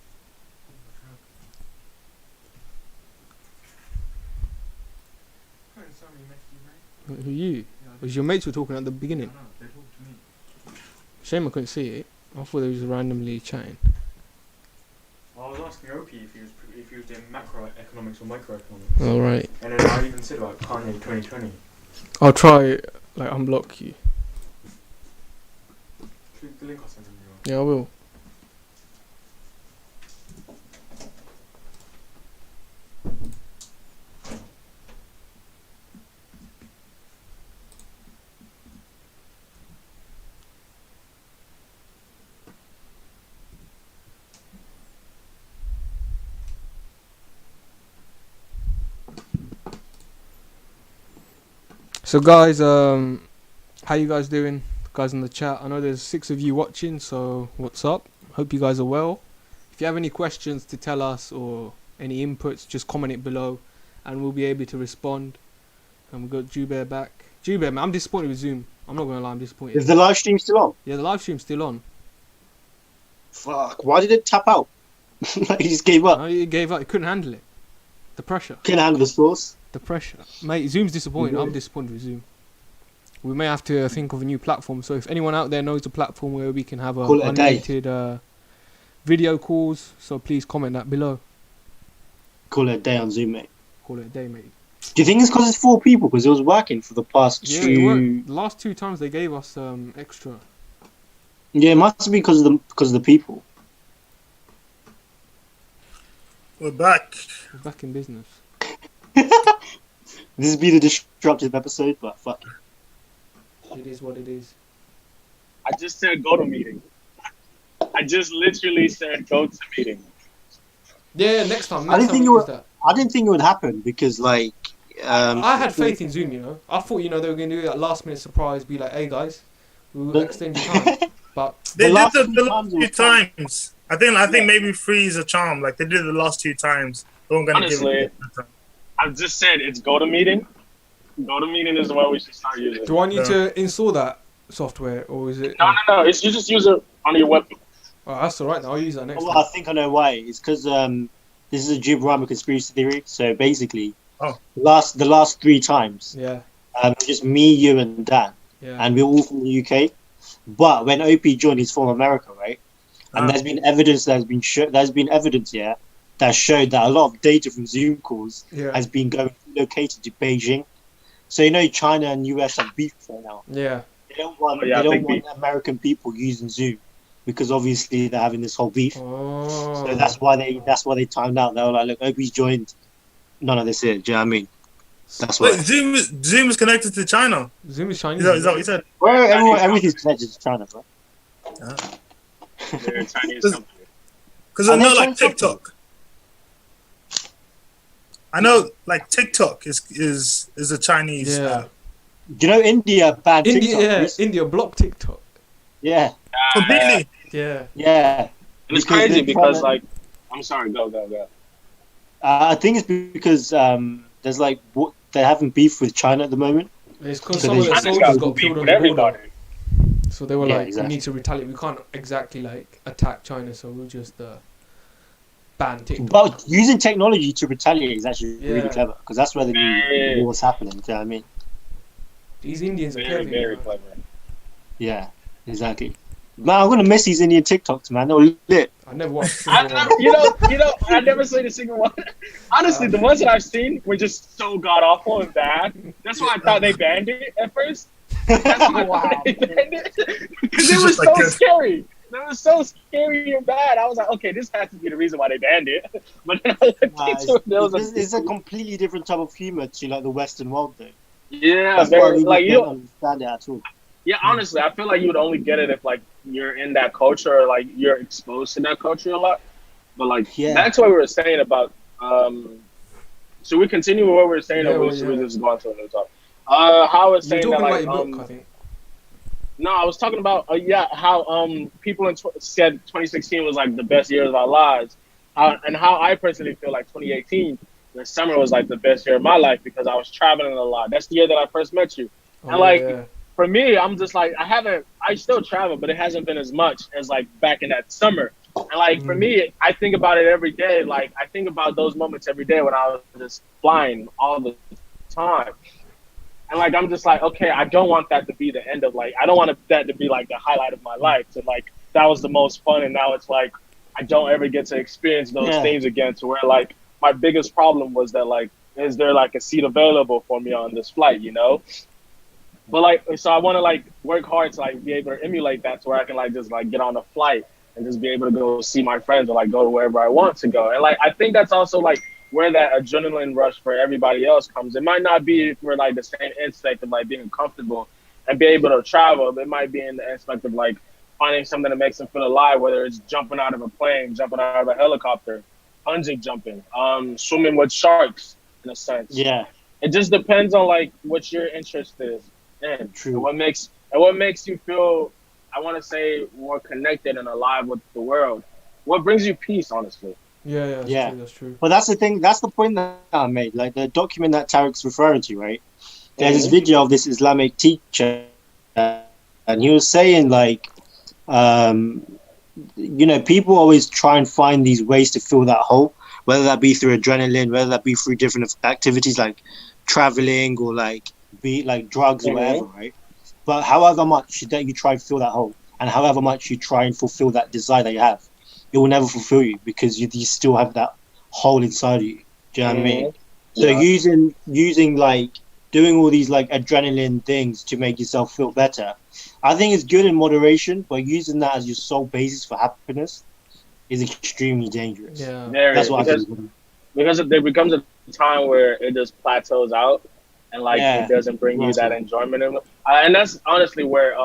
Speaker 2: Who you? Was your mates were talking at the beginning?
Speaker 5: No, they talked to me.
Speaker 2: Shame I couldn't see it. I thought they were just randomly chatting.
Speaker 5: Well, I was asking Opie if he was doing macroeconomics or microeconomics.
Speaker 2: Alright.
Speaker 5: And then I even said about Kanye 2020.
Speaker 2: I'll try, like, unblock you.
Speaker 5: Click the link I sent him.
Speaker 2: Yeah, I will. So guys, how you guys doing? Guys in the chat, I know there's 6 of you watching, so what's up? Hope you guys are well. If you have any questions to tell us or any inputs, just comment it below and we'll be able to respond. And we've got Jubba back. Jubba, man, I'm disappointed with Zoom. I'm not gonna lie, I'm disappointed.
Speaker 1: Is the live stream still on?
Speaker 2: Yeah, the live stream's still on.
Speaker 1: Fuck, why did it tap out? Like, he just gave up.
Speaker 2: No, he gave up, he couldn't handle it. The pressure.
Speaker 1: Couldn't handle the source.
Speaker 2: The pressure. Mate, Zoom's disappointed. I'm disappointed with Zoom. We may have to think of a new platform. So if anyone out there knows a platform where we can have unlimited video calls, so please comment that below.
Speaker 1: Call it a day on Zoom, mate.
Speaker 2: Call it a day, mate.
Speaker 1: Do you think it's because it's 4 people? Because it was working for the past
Speaker 2: The last 2 times they gave us extra.
Speaker 1: Yeah, it must be because of the people.
Speaker 4: We're back.
Speaker 2: We're back in business.
Speaker 1: This has been a disruptive episode, but fuck it.
Speaker 2: It is what it is.
Speaker 3: I just said go to meeting. I just literally said go to meeting.
Speaker 2: Yeah, next time.
Speaker 1: I didn't think it would happen because, like,
Speaker 2: I had faith in Zoom. You know, I thought they were going to do that last minute surprise, be like, "Hey guys, we will extend your time." But
Speaker 4: they did the last 2 times. I think maybe 3 is a charm. Like they did the last 2 times. They weren't going to give it.
Speaker 3: I've just said it's go to meeting. Go to meeting is what we should start using.
Speaker 2: Do I need to install that software or is it?
Speaker 3: No. You just use it on your web.
Speaker 2: Oh, that's alright. I'll use that next time.
Speaker 1: I think I know why. It's because this is a Jubba conspiracy theory. So basically, the last 3 times, just me, you, and Dan, and we're all from the UK. But when OP joined, he's from America, right? And there's been evidence that showed that a lot of data from Zoom calls has been located to Beijing. So China and US have beef right now.
Speaker 2: Yeah.
Speaker 1: They don't want American people using Zoom because obviously they're having this whole beef.
Speaker 2: Oh.
Speaker 1: So that's why they timed out. They were like, look, OP's joined. None of this here. Do you know what I mean? That's why.
Speaker 4: Wait, Zoom is connected to China.
Speaker 2: Zoom is Chinese.
Speaker 4: Is that what you said?
Speaker 1: Well, everything's connected to China, bro.
Speaker 3: They're a Chinese company.
Speaker 4: Because I know, like TikTok. I know, like TikTok is a Chinese.
Speaker 2: Yeah.
Speaker 1: Do you know India banned TikTok?
Speaker 2: Yeah, India blocked TikTok.
Speaker 1: Yeah.
Speaker 4: Completely.
Speaker 2: Yeah.
Speaker 1: Yeah.
Speaker 3: And it's crazy because, like, I'm sorry, go.
Speaker 1: I think it's because there's like they're having beef with China at the moment.
Speaker 2: It's because
Speaker 1: So
Speaker 2: some of
Speaker 1: they-
Speaker 2: their
Speaker 3: China's
Speaker 2: soldiers
Speaker 3: got
Speaker 2: got
Speaker 3: beef
Speaker 2: killed on
Speaker 3: with
Speaker 2: the
Speaker 3: everybody.
Speaker 2: border. So they were
Speaker 1: Yeah,
Speaker 2: like,
Speaker 1: exactly.
Speaker 2: we need to retaliate. We can't exactly like attack China, so we'll just ban TikTok.
Speaker 1: But using technology to retaliate is actually
Speaker 2: Yeah.
Speaker 1: really clever because that's where the new war's happening. Do you know what I mean?
Speaker 2: These Indians are
Speaker 3: Very,
Speaker 2: clever.
Speaker 3: very
Speaker 2: you know.
Speaker 3: clever.
Speaker 1: Yeah, exactly. Man, I'm gonna miss these Indian TikToks, man. They were lit.
Speaker 2: I never watched a
Speaker 3: I
Speaker 2: single
Speaker 3: never,
Speaker 2: one.
Speaker 3: I never seen a single one. Honestly, the ones that I've seen were just so god awful and bad. That's why I thought they banned it at first. That's why I thought they banned it because it was
Speaker 4: Just like
Speaker 3: so
Speaker 4: this.
Speaker 3: scary. It was so scary and bad. I was like, okay, this has to be the reason why they banned it. But then I looked into it, there was
Speaker 1: It's a completely different type of humor to like the Western world, though.
Speaker 3: yeah,
Speaker 1: That's why
Speaker 3: very,
Speaker 1: we
Speaker 3: like you
Speaker 1: don't
Speaker 3: don't.
Speaker 1: understand it at all.
Speaker 3: Yeah, honestly, I feel like you would only get it if like you're in that culture or like you're exposed to that culture a lot. But like
Speaker 1: Yeah.
Speaker 3: that's what we were saying about. Should we continue with what we were saying,
Speaker 2: Yeah,
Speaker 3: or
Speaker 2: well,
Speaker 3: should we
Speaker 2: yeah.
Speaker 3: just go on to a new topic? How I was
Speaker 2: You're
Speaker 3: saying
Speaker 2: talking
Speaker 3: that
Speaker 2: about
Speaker 3: like
Speaker 2: your book, I think.
Speaker 3: no, I was talking about how people said 2016 was like the best year of our lives, and how I personally feel like 2018, the summer was like the best year of my life because I was traveling a lot. That's the year that I first met you.
Speaker 2: Oh,
Speaker 3: And like
Speaker 2: yeah.
Speaker 3: for me, I'm just like I still travel, but it hasn't been as much as like back in that summer. And like for me, I think about it every day. Like I think about those moments every day when I was just flying all the time. And like I'm just like, okay, I don't want that to be the end of like I don't want that to be like the highlight of my life. So like that was the most fun, and now it's like I don't ever get to experience those
Speaker 1: Yeah.
Speaker 3: things again. To where like my biggest problem was that like, is there like a seat available for me on this flight? You know. But like, so I want to like work hard to like be able to emulate that to where I can like just like get on a flight and just be able to go see my friends or like go to wherever I want to go. And like I think that's also like where that adrenaline rush for everybody else comes. It might not be for like the same aspect of like being comfortable and be able to travel. It might be in the aspect of like finding something that makes them feel alive, whether it's jumping out of a plane, jumping out of a helicopter, bungee jumping, swimming with sharks in a sense.
Speaker 1: Yeah,
Speaker 3: It just depends on like what your interest is in.
Speaker 1: True.
Speaker 3: And what makes you feel, I want to say, more connected and alive with the world. What brings you peace, honestly.
Speaker 2: Yeah,
Speaker 1: Yeah.
Speaker 2: that's true.
Speaker 1: but that's the thing. That's the point that I made. Like the document that Tarek's referring to, right? There's this video of this Islamic teacher, and he was saying like, people always try and find these ways to fill that hole, whether that be through adrenaline, whether that be through different activities like traveling or like be like drugs or whatever, right? But however much that you try and fill that hole, and however much you try and fulfill that desire that you have, it will never fulfill you because you still have that hole inside of you. Do you know what I mean? So using like doing all these like adrenaline things to make yourself feel better, I think it's good in moderation, but using that as your sole basis for happiness is extremely dangerous.
Speaker 2: Yeah.
Speaker 1: That's what I think.
Speaker 3: Because there becomes a time where it just plateaus out and like it doesn't bring you that enjoyment. And that's honestly where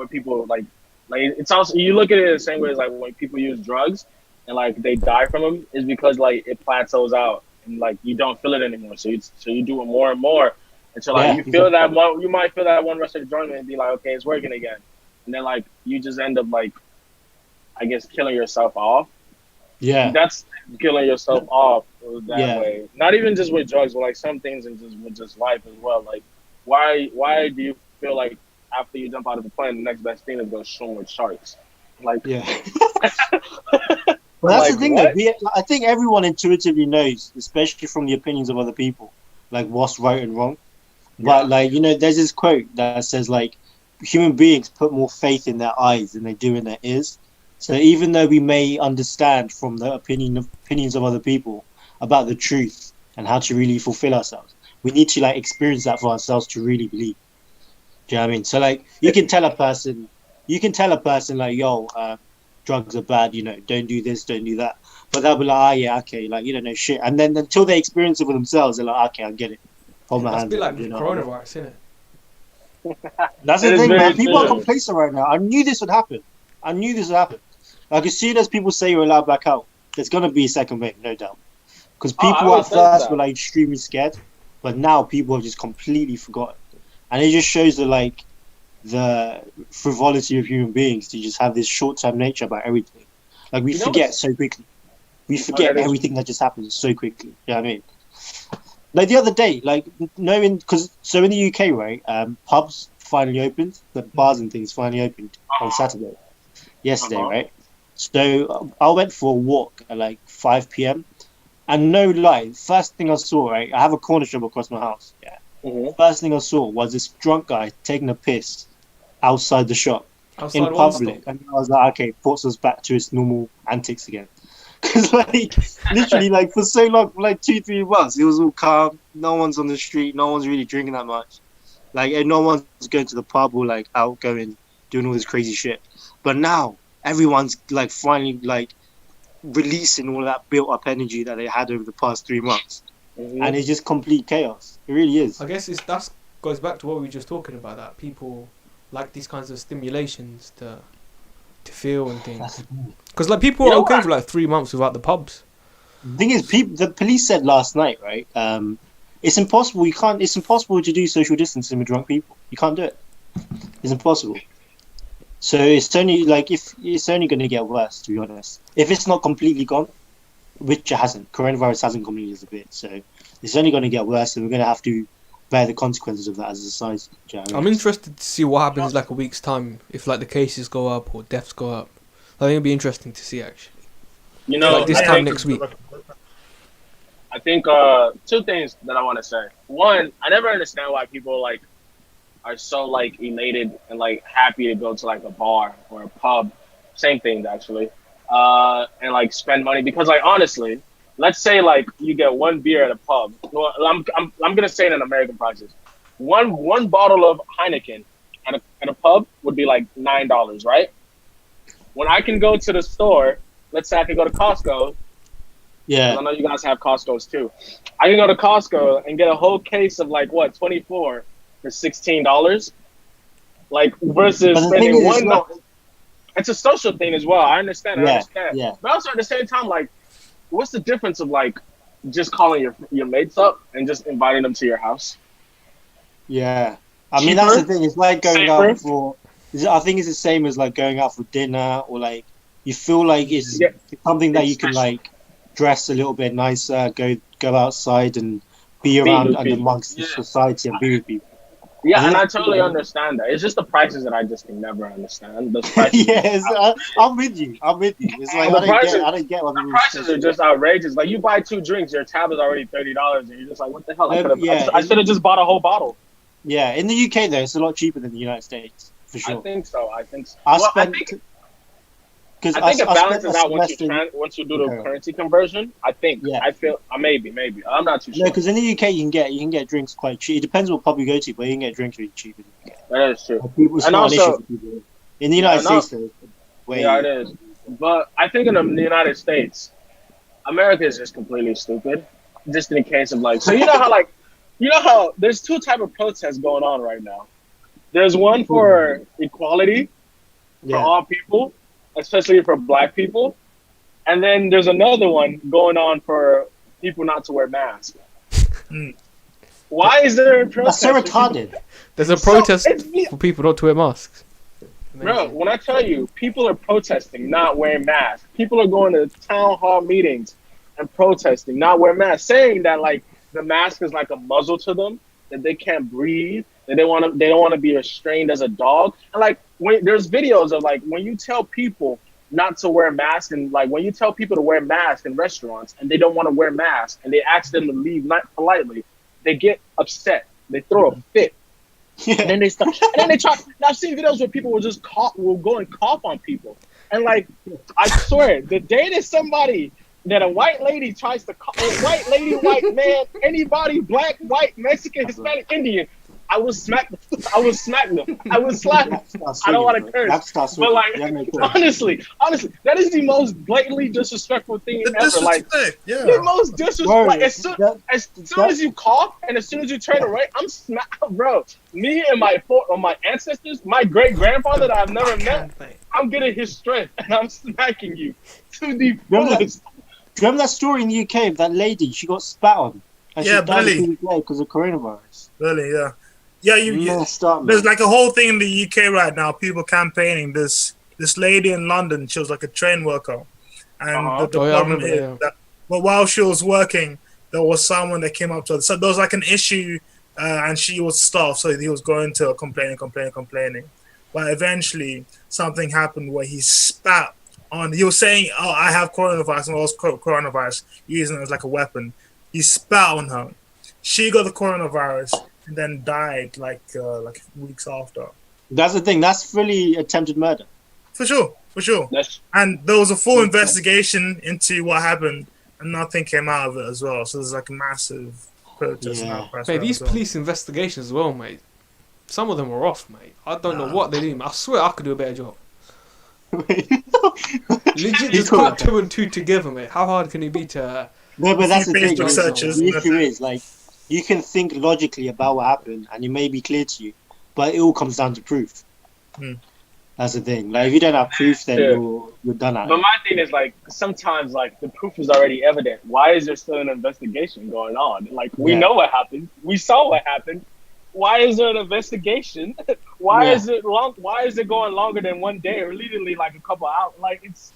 Speaker 3: people like it's also, you look at it the same way as like when people use drugs and like they die from them, is because like it plateaus out and like you don't feel it anymore. So you do it more and more until like you feel that one. You might feel that one rush of enjoyment and be like, okay, it's working again, and then like you just end up like, I guess, killing yourself off.
Speaker 1: Yeah,
Speaker 3: That's killing yourself off that way. Not even just with drugs, but like some things and just with just life as well. Like why do you feel like after you jump out of the plane, the next best thing is go swim with sharks? Like
Speaker 1: Well, that's
Speaker 3: like,
Speaker 1: the thing,
Speaker 3: what?
Speaker 1: though. I think everyone intuitively knows, especially from the opinions of other people, like what's right and wrong. But like there's this quote that says like human beings put more faith in their eyes than they do in their ears. So even though we may understand from the opinions of other people about the truth and how to really fulfill ourselves, we need to like experience that for ourselves to really believe. Do you know what I mean? So like you can tell a person like, yo, drugs are bad, don't do this, don't do that. But they'll be like, yeah, okay, like you don't know shit. And then until they experience it for themselves, they're like, okay, I get it. Hold my
Speaker 2: That's a
Speaker 1: hand.
Speaker 2: bit like
Speaker 1: up,
Speaker 2: coronavirus, isn't it?
Speaker 1: That's
Speaker 3: It
Speaker 1: the
Speaker 3: is
Speaker 1: thing,
Speaker 3: very
Speaker 1: man. People are
Speaker 3: true.
Speaker 1: complacent right now. I knew this would happen. Like as soon as people say you're allowed back out, there's gonna be a second wave, no doubt. Because
Speaker 3: I
Speaker 1: people
Speaker 3: always
Speaker 1: at
Speaker 3: said
Speaker 1: first
Speaker 3: that.
Speaker 1: were like extremely scared, but now people have just completely forgotten. And it just shows the frivolity of human beings to just have this short-term nature about everything. Like we
Speaker 3: You know
Speaker 1: forget
Speaker 3: what's-
Speaker 1: so quickly. We forget
Speaker 3: that is-
Speaker 1: everything that just happens so quickly. You know what I mean? Like the other day, like knowing because so in the UK, right, pubs finally opened, the bars and things finally opened on Saturday, yesterday, right? So I went for a walk at like 5 p.m. and no lie, first thing I saw, right, I have a corner shop across my house. Yeah. First thing I saw was this drunk guy taking a piss outside the shop in public, and I was like, okay, puts us back to its normal antics again. Because like literally, like for so long, for like 2-3 months, it was all calm. No one's on the street. No one's really drinking that much. Like, and no one's going to the pub or like out going doing all this crazy shit. But now everyone's like finally like releasing all that built-up energy that they had over the past 3 months, and it's just complete chaos. It really is.
Speaker 2: I guess that goes back to what we were just talking about. That people like these kinds of stimulations to feel and things. Because like people are okay for like 3 months without the pubs.
Speaker 1: The thing is, the police said last night, right? It's impossible. It's impossible to do social distancing with drunk people. You can't do it. It's impossible. So it's only it's only going to get worse, to be honest. If it's not completely gone, which it hasn't. Coronavirus hasn't completely disappeared. So it's only going to get worse, and we're going to have to bear the consequences of that as a society. You know what I mean?
Speaker 2: I'm interested to see what happens like a week's time if like the cases go up or deaths go up. I think it'll be interesting to see actually.
Speaker 3: You know,
Speaker 2: like this time next week.
Speaker 3: I think 2 things that I want to say. One, I never understand why people like are so like elated and like happy to go to like a bar or a pub. Same thing actually, and like spend money because like honestly, let's say like you get 1 beer at a pub. Well, I'm gonna say it in American prices. One bottle of Heineken at a pub would be like $9, right? When I can go to the store, let's say I can go to Costco.
Speaker 1: Yeah.
Speaker 3: I know you guys have Costco's too. I can go to Costco and get a whole case of like 24 for $16. Like versus spending one. It's a social thing as well. I understand.
Speaker 1: Yeah.
Speaker 3: But also at the same time, like, what's the difference of like just calling your mates up and just inviting them to your house?
Speaker 1: Yeah. I mean, that's the thing. It's like going out for. I think it's the same as like going out for dinner or like you feel like it's something that you can like dress a little bit nicer, go outside and be around and amongst the society and be with people.
Speaker 3: Yeah, and I totally understand that. It's just the prices that I just can never understand. The prices.
Speaker 1: Yes, I'm with you. It's like I don't get what
Speaker 3: the prices are just outrageous. Like you buy 2 drinks, your tab is already $30, and you're just like, what the hell? I should have just bought a whole bottle.
Speaker 1: Yeah, in the UK though, it's a lot cheaper than the United States for sure.
Speaker 3: I think so. I think
Speaker 1: it
Speaker 3: balances out once you do the currency conversion. I think. Yeah. I feel maybe. I'm not too sure.
Speaker 1: No, because in the UK you can get drinks quite cheap. It depends what pub you go to, but you can get drinks really cheap in the UK.
Speaker 3: That is true.
Speaker 1: It's not an issue for people. In the United States, though,
Speaker 3: it is. But I think in the United States, America is just completely stupid. Just in the case of like, so you know how there's 2 types of protests going on right now. There's one for equality for all people, especially for Black people. And then there's another one going on for people not to wear masks. Why is there a protest?
Speaker 1: That's so retarded.
Speaker 2: There's a protest for people not to wear masks.
Speaker 3: Bro, when I tell you, people are protesting, not wearing masks. People are going to town hall meetings and protesting, not wearing masks, saying that like the mask is like a muzzle to them, that they can't breathe, that they don't want to be restrained as a dog. And like when there's videos of like when you tell people not to wear masks, and like when you tell people to wear masks in restaurants and they don't want to wear masks and they ask them to leave not politely, they get upset. They throw a fit. And then they start. And then they try. Now I've seen videos where people will go and cough on people. And like, I swear, the day that a white lady tries to cough, a white lady, white man, anybody, Black, white, Mexican, Hispanic, Indian, I will smack them. I will slap them. I don't want to curse. But like, honestly, that is the most blatantly disrespectful thing ever. Like, the most disrespectful. Like, as soon as you cough and as soon as you turn away, I'm bro. Me and my ancestors, my great grandfather that I've never met, I'm getting his strength and I'm smacking you to the fullest.
Speaker 1: Remember that story in the UK of that lady? She got spat on. And she died because of coronavirus.
Speaker 4: Really, yeah. Yeah, there's like a whole thing in the UK right now. People campaigning. This lady in London, she was like a train worker, and the problem is that, well, while she was working, there was someone that came up to her. So there was like an issue, and she was staff, so he was going to her complaining. But eventually, something happened where he spat on. He was saying, "Oh, I have coronavirus," and I was coronavirus, using it as like a weapon. He spat on her. She got the coronavirus and then died like weeks after.
Speaker 1: That's the thing. That's fully attempted murder.
Speaker 4: For sure. And there was a full investigation into what happened, and nothing came out of it as well. So there's like a massive protest and outcry.
Speaker 2: Mate, these police investigations as well, mate. Some of them are off, mate. I don't know what they do. I swear I could do a better job. Legit, just put 2 and 2 together, mate. How hard can it be to?
Speaker 1: No, but that's the thing.
Speaker 4: Researchers,
Speaker 1: the issue is like you can think logically about what happened, and it may be clear to you, but it all comes down to proof. That's the thing. Like if you don't have proof, then you're done at it.
Speaker 3: But my thing is like sometimes like the proof is already evident. Why is there still an investigation going on? Like we know what happened. We saw what happened. Why is there an investigation? Why is it long? Why is it going longer than 1 day or literally like a couple hours? Like it's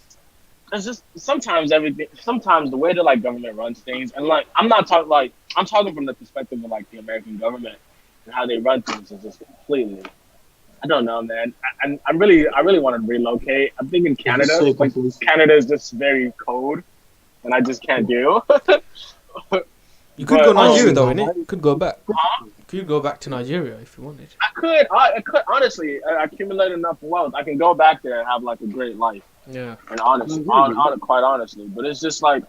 Speaker 3: just sometimes everything. Sometimes the way that like government runs things, and like I'm talking from the perspective of like the American government and how they run things is just completely. I don't know, man. I really want to relocate. I'm thinking Canada. Like Canada is just very cold, and I just can't do.
Speaker 2: You could go Nigeria though, innit? You could go back. You could go back to Nigeria if you wanted.
Speaker 3: I could honestly. I accumulate enough wealth. I can go back there and have like a great life.
Speaker 2: Yeah.
Speaker 3: And honestly, quite honestly, but it's just like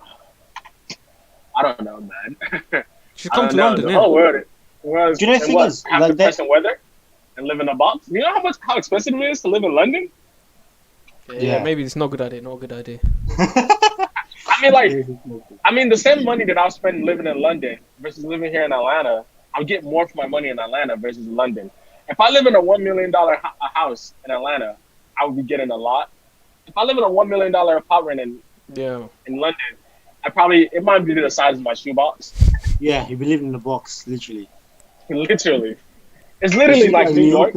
Speaker 3: I don't know, man.
Speaker 2: You should come to London.
Speaker 3: The whole world.
Speaker 1: Do you know the thing is
Speaker 3: have
Speaker 1: like
Speaker 3: depressing weather and live in a box? You know how expensive it is to live in London?
Speaker 2: Yeah, maybe it's not a good idea. Not a good idea.
Speaker 3: I mean, the same money that I'll spend living in London versus living here in Atlanta, I'll get more for my money in Atlanta versus London. If I live in a $1 million house in Atlanta, I would be getting a lot. If I live in a $1 million apartment in London, it might be the size of my shoebox.
Speaker 1: Yeah, you'll be living in a box, literally.
Speaker 3: Literally, it's literally like New York.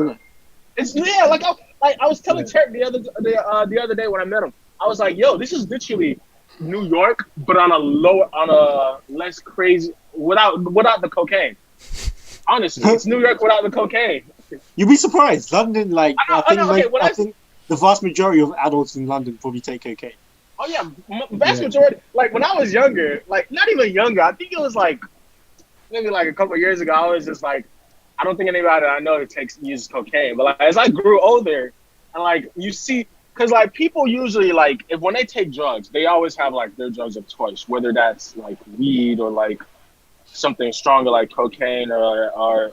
Speaker 3: It's I was telling Turk the other day when I met him. I was like, "Yo, this is literally New York, but on a less crazy without the cocaine." Honestly, it's New York without the cocaine.
Speaker 1: You'll be surprised. London, like
Speaker 3: I
Speaker 1: think the vast majority of adults in London probably take cocaine.
Speaker 3: Oh yeah, vast majority. Like when I was younger, like not even younger. I think it was like maybe like a couple of years ago. I was just like, I don't think anybody I know uses cocaine. But like as I grew older, and like you see, because like people usually like when they take drugs, they always have like their drugs of choice, whether that's like weed or like something stronger like cocaine or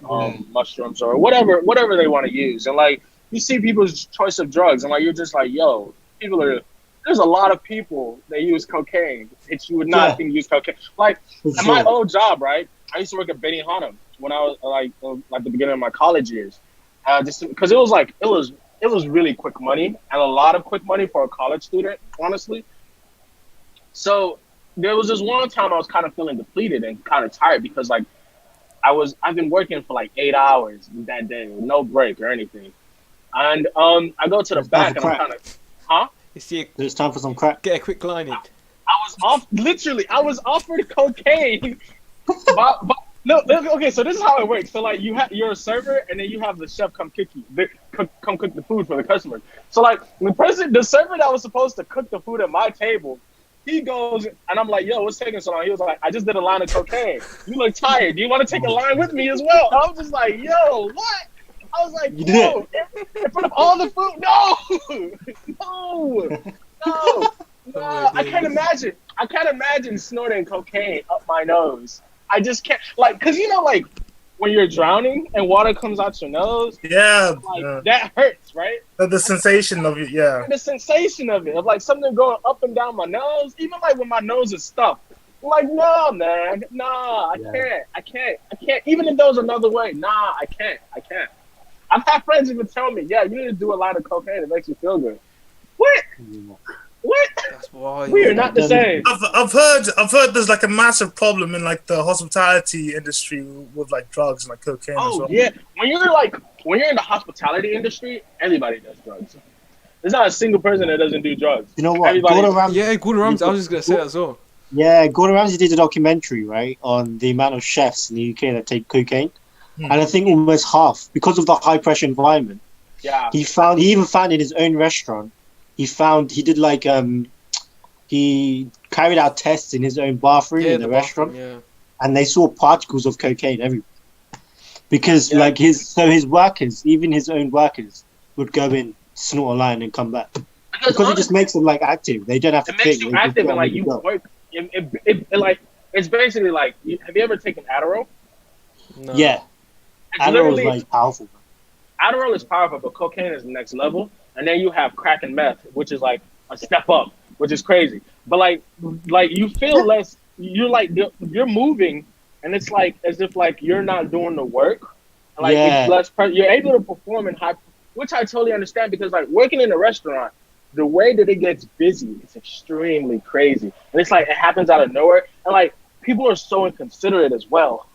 Speaker 3: mushrooms or whatever they want to use. And like you see people's choice of drugs, and like you're just like, yo, there's a lot of people that use cocaine that you would not think use cocaine. Like at my old job, right? I used to work at Benny Hanum when I was like the beginning of my college years, just because it was really quick money and a lot of quick money for a college student, honestly. So there was this one time I was kind of feeling depleted and kind of tired because like I've been working for like 8 hours that day with no break or anything, and I go to the back and I'm kind of,
Speaker 1: It's time for some crack.
Speaker 2: Get a quick line in.
Speaker 3: I was offered cocaine. but no, okay, so this is how it works. So like you're a server and then you have the chef come cook the food for the customers. So like the server that was supposed to cook the food at my table, he goes and I'm like, yo, what's taking so long? He was like, I just did a line of cocaine. You look tired. Do you want to take a line with me as well? I was just like, yo, what? I was like, yo, in front of all the food, no. I can't imagine snorting cocaine up my nose. I just can't, like, cause you know, like when you're drowning and water comes out your nose, that hurts, right?
Speaker 4: The sensation of it,
Speaker 3: the sensation of it, of like something going up and down my nose, even like when my nose is stuffed. I'm like, no, man, I can't. Even if there was another way, I can't. I've had friends even tell me, you need to do a lot of cocaine. It makes you feel good. What?
Speaker 2: That's why
Speaker 3: we are not the same.
Speaker 4: I've heard there's like a massive problem in like the hospitality industry with like drugs and like cocaine.
Speaker 3: Oh
Speaker 4: as well.
Speaker 3: yeah, when you're in the hospitality industry, everybody does drugs. There's not a single person that doesn't do drugs.
Speaker 1: You know what?
Speaker 2: Gordon Ramsay. I was just gonna say that as well.
Speaker 1: Yeah, Gordon Ramsay did a documentary, right, on the amount of chefs in the UK that take cocaine, and I think almost half because of the high pressure environment.
Speaker 3: Yeah.
Speaker 1: He even found in his own restaurant. He did like he carried out tests in his own bathroom in the restaurant, and they saw particles of cocaine everywhere. Because like his workers, even his own workers, would go in, snort a line, and come back. Because it just makes them like active. They don't have to think.
Speaker 3: It makes you active and like you work. It's basically like, have you ever taken Adderall?
Speaker 2: No.
Speaker 1: Yeah. Adderall is like powerful.
Speaker 3: Adderall is powerful, but cocaine is the next level. And then you have crack and meth, which is like a step up, which is crazy. But like you feel less. You're moving, and it's like as if like you're not doing the work. Like it's less. You're able to perform in high, which I totally understand because like working in a restaurant, the way that it gets busy is extremely crazy, and it's like it happens out of nowhere, and like people are so inconsiderate as well.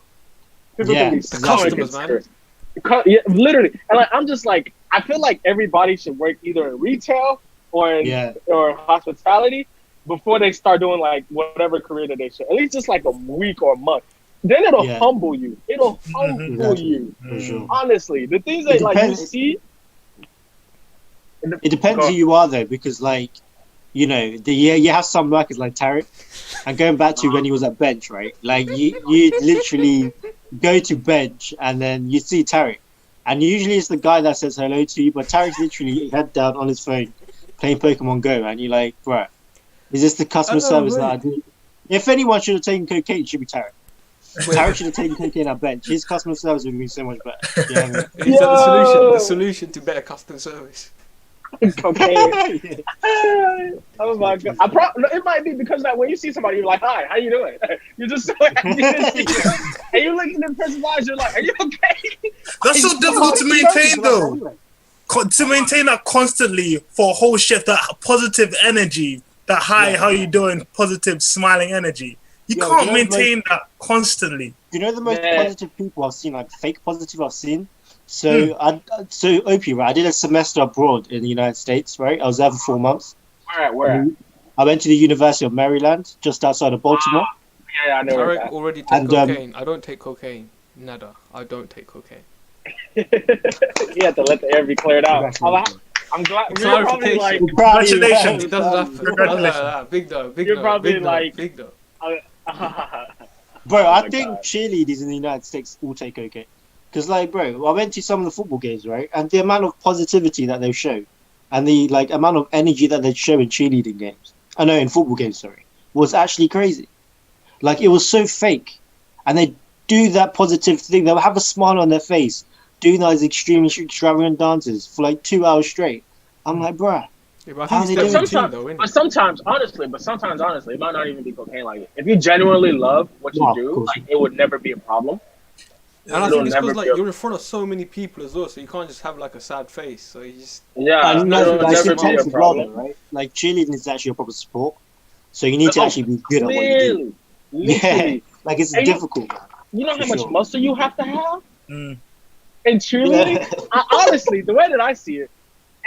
Speaker 3: People can be so inconsiderate. Yeah, literally, and like I'm just like I feel like everybody should work either in retail or or hospitality before they start doing like whatever career that they should. At least just like a week or a month. Then it'll humble you. It'll humble you. Sure. Honestly, the things that like you see.
Speaker 1: It depends who you are though, because like, you know, you have some workers like Tarek, and going back to when he was at bench, right? Like you literally go to bench and then you see Tarek, and usually it's the guy that says hello to you, but Tarek's literally head down on his phone playing Pokemon Go, and you're like, bruh, is this the customer service that I do? If anyone should have taken cocaine, it should be Tarek. Tarek should have taken cocaine at bench. His customer service would have been so much better. You know what I mean?
Speaker 2: Is that the solution to better customer service?
Speaker 3: Cocaine. Oh my god! It might be because that when you see somebody, you're like, "Hi, how you doing?" You're just so happy to see them, and you look in the person's eyes, you're like, "Are you okay?"
Speaker 4: That's so difficult to maintain, though. To maintain that constantly for a whole shift, that positive energy, that hi, how you doing, positive, smiling energy. You can't maintain that constantly.
Speaker 1: You know the most positive people I've seen, like fake positive I've seen. So Opie, right? I did a semester abroad in the United States, right? I was there for 4 months.
Speaker 3: Where?
Speaker 1: I went to the University of Maryland, just outside of Baltimore.
Speaker 3: Yeah, I know.
Speaker 2: Tarek already take cocaine. I don't take cocaine. Nada. I don't take cocaine.
Speaker 3: You have to let the air be cleared out. I'm glad. You're probably like,
Speaker 4: congratulations.
Speaker 2: It doesn't happen. Congratulations. Big though.
Speaker 3: You're probably like,
Speaker 2: big though.
Speaker 1: Bro, I think cheerleaders in the United States all take cocaine. Because, like, bro, I went to some of the football games, right? And the amount of positivity that they show and the, like, amount of energy that they show in cheerleading games, in football games, sorry, was actually crazy. Like, it was so fake. And they do that positive thing. They'll have a smile on their face, doing those extremely extravagant dances for, like, 2 hours straight. I'm like, bruh.
Speaker 2: Yeah, but I think
Speaker 3: sometimes, honestly, it might not even be cocaine like it. If you genuinely love what you do, like, it would never be a problem.
Speaker 2: And I think it's because like you're in front of so many people as well, so you can't just have like a sad face. So you just
Speaker 1: that's intense as well, right? Like cheerleading is actually a proper sport, so you need to actually be good at what you do. Yeah, like it's difficult.
Speaker 3: You know how much muscle you have to have in cheerleading. Honestly, the way that I see it,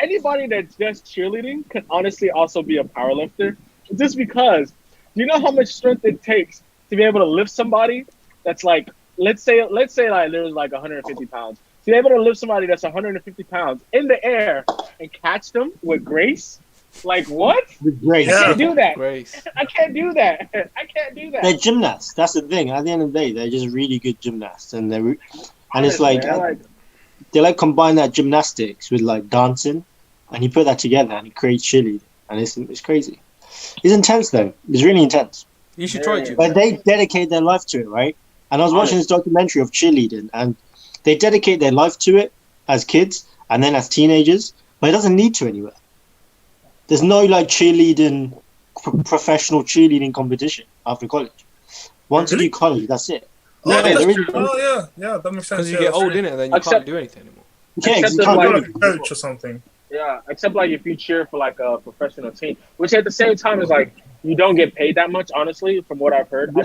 Speaker 3: anybody that does cheerleading can honestly also be a powerlifter, just because you know how much strength it takes to be able to lift somebody that's like. Let's say like there's like 150 pounds. To be able to lift somebody that's 150 pounds in the air and catch them with grace, like what?
Speaker 1: With grace.
Speaker 3: I can't do that.
Speaker 2: Grace.
Speaker 3: I can't do that. I can't do that.
Speaker 1: They're gymnasts. That's the thing. At the end of the day, they're just really good gymnasts, and it's like they like combine that gymnastics with like dancing, and you put that together and it creates cheerleading, and it's crazy. It's intense though. It's really intense.
Speaker 2: You should try it.
Speaker 1: But they dedicate their life to it, right? And I was watching this documentary of cheerleading, and they dedicate their life to it as kids and then as teenagers, but it doesn't lead to anywhere. There's no like cheerleading, professional cheerleading competition after college. Once you do college, that's it.
Speaker 4: Yeah, that makes sense.
Speaker 2: Because you get old in it, and then you can't do anything anymore.
Speaker 1: Yeah,
Speaker 4: you can't go to a coach or something.
Speaker 3: Yeah, except like if you cheer for like a professional team, which at the same time is like you don't get paid that much, honestly, from what I've heard.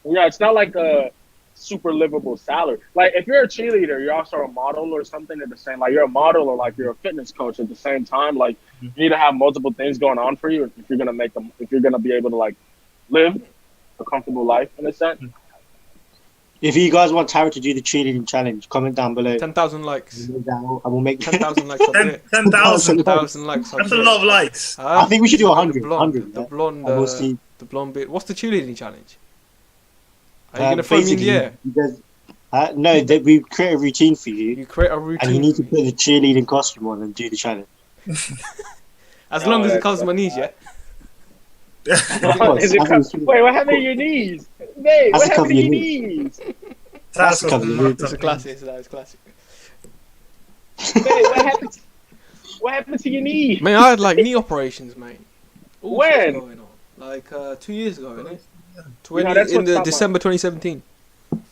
Speaker 3: Yeah, it's not like a super livable salary. Like if you're a cheerleader, you're also a model or something at the same. Like you're a model or like you're a fitness coach at the same time. Like you need to have multiple things going on for you if you're gonna make them. If you're gonna be able to like live a comfortable life in a sense.
Speaker 1: If you guys want Tara to do the cheerleading challenge, comment down below.
Speaker 2: 10,000 likes.
Speaker 1: I will make
Speaker 2: 10,000 likes. I'll do it.
Speaker 4: 10,000.
Speaker 2: 10,000 likes. I'll
Speaker 4: That's a
Speaker 2: do it.
Speaker 4: lot of likes.
Speaker 1: I think we should do 100.
Speaker 2: The blonde.
Speaker 1: 100,
Speaker 2: The
Speaker 1: yeah.
Speaker 2: blonde.
Speaker 1: And we'll see.
Speaker 2: The blonde bit. What's the cheerleading challenge? Are you gonna throw me in the air?
Speaker 1: No, we create a routine for you,
Speaker 2: You create a routine.
Speaker 1: and you need to put the cheerleading costume on and do the challenge.
Speaker 2: As long as it covers my knees, yeah.
Speaker 3: Wait, what happened to your knees? Wait, what happened to your knees?
Speaker 1: That's a couple
Speaker 2: It's a classic. It's classic.
Speaker 3: Wait, what happened to your knee?
Speaker 2: Man, I had like knee operations, mate. All
Speaker 3: When?
Speaker 2: sorts going on. Like 2 years ago, innit?
Speaker 3: That's
Speaker 2: In
Speaker 3: what
Speaker 2: the
Speaker 3: stopped
Speaker 2: December 2017.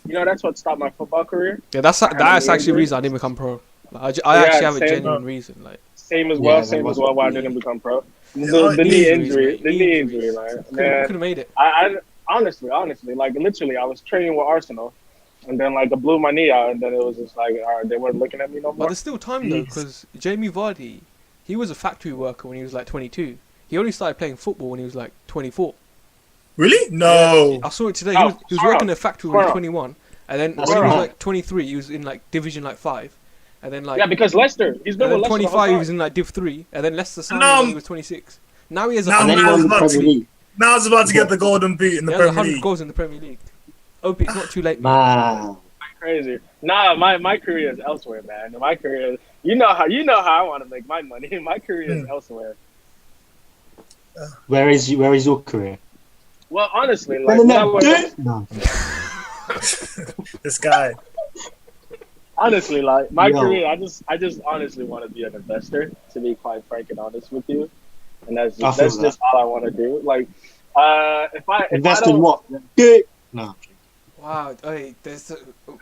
Speaker 3: You know, that's what stopped my football career.
Speaker 2: Yeah, that's actually the reason I didn't become pro. Like, I
Speaker 3: Yeah,
Speaker 2: actually have a
Speaker 3: same.
Speaker 2: genuine reason. Like,
Speaker 3: Same as well.
Speaker 1: Yeah,
Speaker 3: Same
Speaker 1: that
Speaker 3: as well. Why I didn't become pro. The
Speaker 2: knee
Speaker 3: knee
Speaker 2: injuries,
Speaker 3: injury.
Speaker 2: mate.
Speaker 3: The
Speaker 2: Knee
Speaker 3: knee
Speaker 2: injuries.
Speaker 3: injury, man.
Speaker 2: could
Speaker 3: Man,
Speaker 2: have made it.
Speaker 3: I honestly, like literally, I was training with Arsenal, and then like I blew my knee out, and then it was just like, all right, they weren't looking at me no
Speaker 2: But
Speaker 3: more.
Speaker 2: there's still time though, because Jamie Vardy, he was a factory worker when he was like 22. He only started playing football when he was like 24.
Speaker 4: Really? No.
Speaker 2: I saw it today.
Speaker 3: Oh,
Speaker 2: He was working in a factory when he was 21, and then
Speaker 1: That's
Speaker 2: when he was
Speaker 1: right.
Speaker 2: like 23, he was in like Division like 5, and then like
Speaker 3: Yeah, because Leicester, he's been
Speaker 2: and
Speaker 3: with
Speaker 2: then
Speaker 3: Leicester.
Speaker 2: 25 he was in like Div 3, and then Leicester signed him
Speaker 4: No.
Speaker 2: when he was 26. Now he has
Speaker 4: Now
Speaker 1: And then he won the
Speaker 4: Man's
Speaker 1: Premier League.
Speaker 4: Now it's about to get the golden boot in the
Speaker 2: he has
Speaker 4: Premier
Speaker 2: 100
Speaker 4: League.
Speaker 2: goals in the Premier League. Hope it's not too late.
Speaker 1: Man.
Speaker 3: Crazy. Nah, my career is elsewhere, man. My career, you know how I want to make my money. My career is elsewhere.
Speaker 1: Where is your career?
Speaker 3: Well, honestly, like when I was-
Speaker 1: No.
Speaker 4: This guy.
Speaker 3: honestly, like my
Speaker 1: Yo.
Speaker 3: career, I just honestly want to be an investor. To be quite frank and honest with you, and that's
Speaker 1: I feel
Speaker 3: just all I want to do. Like, if I
Speaker 1: Invest
Speaker 3: don't,
Speaker 1: in what? No.
Speaker 2: Wow, hey,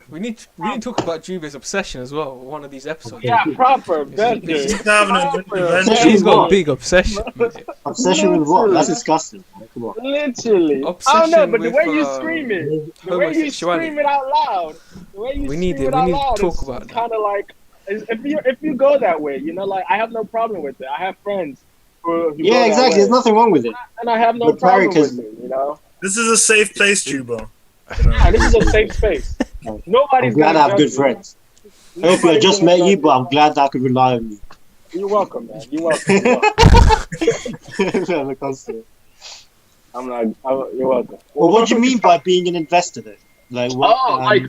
Speaker 2: we need to talk about Jubba's obsession as well. One of these episodes.
Speaker 3: yeah, proper
Speaker 2: He's
Speaker 3: investor.
Speaker 4: having a
Speaker 3: Proper
Speaker 4: adventure.
Speaker 2: He's got a
Speaker 3: investor.
Speaker 2: big obsession. mate.
Speaker 1: Obsession with what? That's disgusting. Come on.
Speaker 3: Literally. I don't know,
Speaker 2: Obsession
Speaker 3: but the
Speaker 2: with,
Speaker 3: way you scream it, the way you
Speaker 2: homosexuality.
Speaker 3: scream it out loud, the way you
Speaker 2: We need
Speaker 3: scream
Speaker 2: it.
Speaker 3: it
Speaker 2: We
Speaker 3: out
Speaker 2: need to
Speaker 3: loud,
Speaker 2: talk
Speaker 3: it's
Speaker 2: about that.
Speaker 3: kind of like if you go that way, you know, like I have no problem with it. I have friends who go
Speaker 1: Yeah,
Speaker 3: that
Speaker 1: exactly.
Speaker 3: way,
Speaker 1: There's nothing wrong with it.
Speaker 3: and I have no
Speaker 1: But
Speaker 3: problem
Speaker 1: Tarek is-
Speaker 3: with it. You know,
Speaker 4: This is a safe place, Jubba.
Speaker 3: yeah, this is a safe space.
Speaker 1: I'm
Speaker 3: Nobody's
Speaker 1: glad
Speaker 3: gonna
Speaker 1: I have good
Speaker 3: judge you.
Speaker 1: friends. Hopefully, I
Speaker 3: Nobody's
Speaker 1: just
Speaker 3: gonna
Speaker 1: met
Speaker 3: judge
Speaker 1: you, but I'm glad that I could rely on you.
Speaker 3: You're welcome, man. You're welcome. You're welcome.
Speaker 1: When it comes to it.
Speaker 3: You're welcome.
Speaker 1: Well, what do you mean by being an investor, then? Like what?
Speaker 3: Oh, like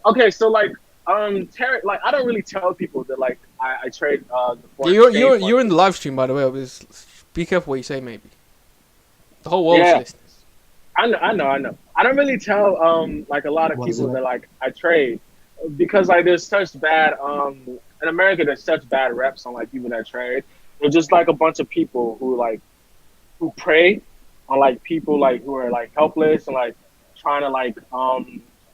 Speaker 3: okay, so like Tarek, like I don't really tell people that like I trade the foreign exchange
Speaker 2: You're in the live stream, by the way. Be careful what you say, maybe. The whole world's
Speaker 3: Yeah.
Speaker 2: listening.
Speaker 3: I know. I don't really tell like a lot of
Speaker 1: What is
Speaker 3: people
Speaker 1: it?
Speaker 3: that like I trade because like there's such bad in America there's such bad reps on like people that trade. They're just like a bunch of people who prey on like people like who are like helpless and like trying to like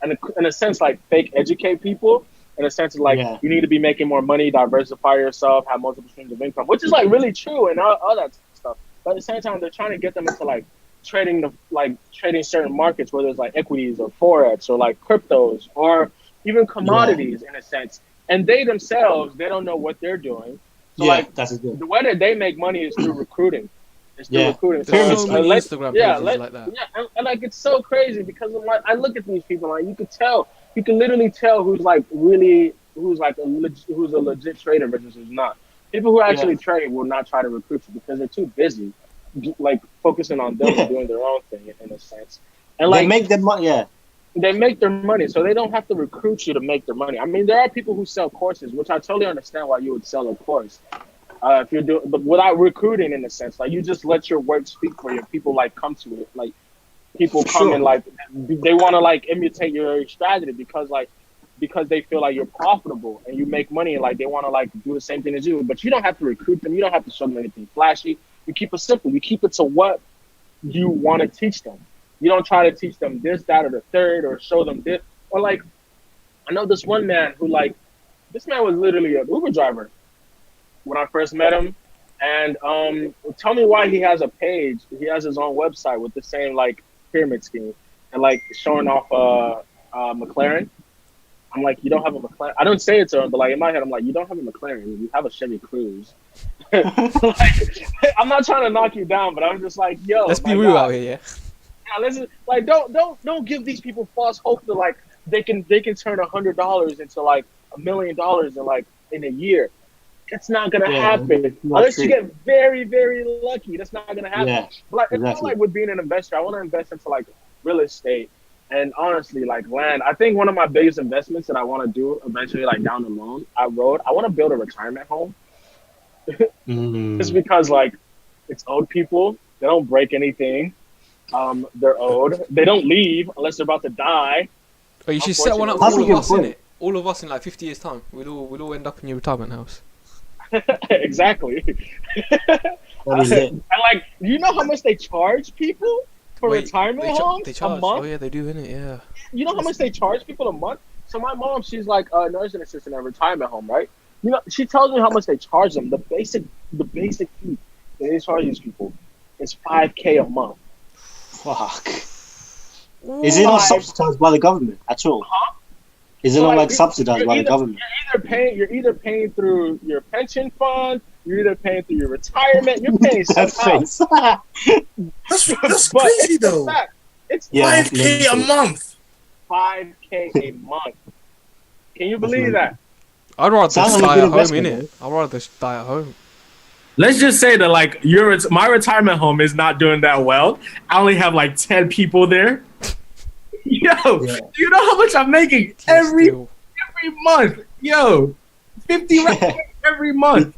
Speaker 3: in a sense like fake educate people in a sense of like
Speaker 1: Yeah.
Speaker 3: you need to be making more money, diversify yourself, have multiple streams of income, which is like really true and all that stuff. But at the same time, they're trying to get them into like trading certain markets, whether it's like equities or forex or like cryptos or even commodities in a sense. And they themselves, they don't know what they're doing. So
Speaker 1: Yeah,
Speaker 3: like
Speaker 1: that's good.
Speaker 3: the way that they make money is through recruiting. It's through
Speaker 1: Yeah.
Speaker 3: recruiting.
Speaker 2: There's so
Speaker 3: So,
Speaker 2: many
Speaker 3: like,
Speaker 2: Instagram
Speaker 3: yeah,
Speaker 2: pages like that.
Speaker 3: yeah, and like it's so crazy because I'm like I look at these people like you can literally tell who's like a legit trader versus who's not. People who actually trade will not try to recruit you because they're too busy, like focusing on them and doing their own thing in a sense. And like
Speaker 1: They make their money. Yeah.
Speaker 3: they make their money, so they don't have to recruit you to make their money. I mean, there are people who sell courses, which I totally understand why you would sell a course. If you're doing, but without recruiting in a sense, like you just let your work speak for you. People like come to it, like people come and like they want to like imitate your strategy because they feel like you're profitable and you make money and like they want to like do the same thing as you. But you don't have to recruit them. You don't have to show them anything flashy. You keep it simple. You keep it to what you want to teach them. You don't try to teach them this, that, or the third, or show them this. Or like, I know this one man who like, this man was literally an Uber driver when I first met him. And tell me why he has a page. He has his own website with the same like pyramid scheme and like showing off McLaren. I'm like, you don't have a McLaren. I don't say it to him, but like in my head, I'm like, you don't have a McLaren. You have a Chevy Cruze. Like, I'm not trying to knock you down, but I'm just like, yo.
Speaker 2: Let's be
Speaker 3: my
Speaker 2: real
Speaker 3: God.
Speaker 2: out here, yeah.
Speaker 3: Yeah, listen, like don't give these people false hope that like they can turn $100 into like $1 million in a year. It's not gonna happen unless you get very, very lucky. That's not gonna happen.
Speaker 1: Yeah,
Speaker 3: But like,
Speaker 1: exactly.
Speaker 3: it's not like with being an investor, I want to invest into like real estate and honestly like land. I think one of my biggest investments that I want to do eventually, like down the road, I want to build a retirement home. Just because like it's old people, they don't break anything. They're old. They don't leave unless they're about to die.
Speaker 2: Oh, you should set one up for all of us, innit? All of us in like 50 years' time. We'll all end up in your retirement house.
Speaker 3: Exactly. And like, you know how much they charge people for retirement homes a month?
Speaker 2: Oh yeah, they do, innit? Yeah.
Speaker 3: You know how much they charge people a month? So my mom, she's like a nursing assistant at a retirement home, right? You know, she tells me how much they charge them. The basic fee they charge these people is $5,000 a month.
Speaker 1: Fuck. Is it not subsidized by the government at all?
Speaker 3: Huh?
Speaker 1: Is it not like subsidized by the government?
Speaker 3: You're either paying through your pension fund, you're either paying through your retirement, you're paying somehow.
Speaker 4: That's crazy though.
Speaker 3: It's
Speaker 4: $5,000 a month.
Speaker 3: $5,000 a month. Can you believe that?
Speaker 2: I'd rather just die at home, innit? I'd rather just die at home.
Speaker 6: Let's just say that like my retirement home is not doing that well. I only have like 10 people there. Yo, do you know how much I'm making every month? Yo, 50 every month.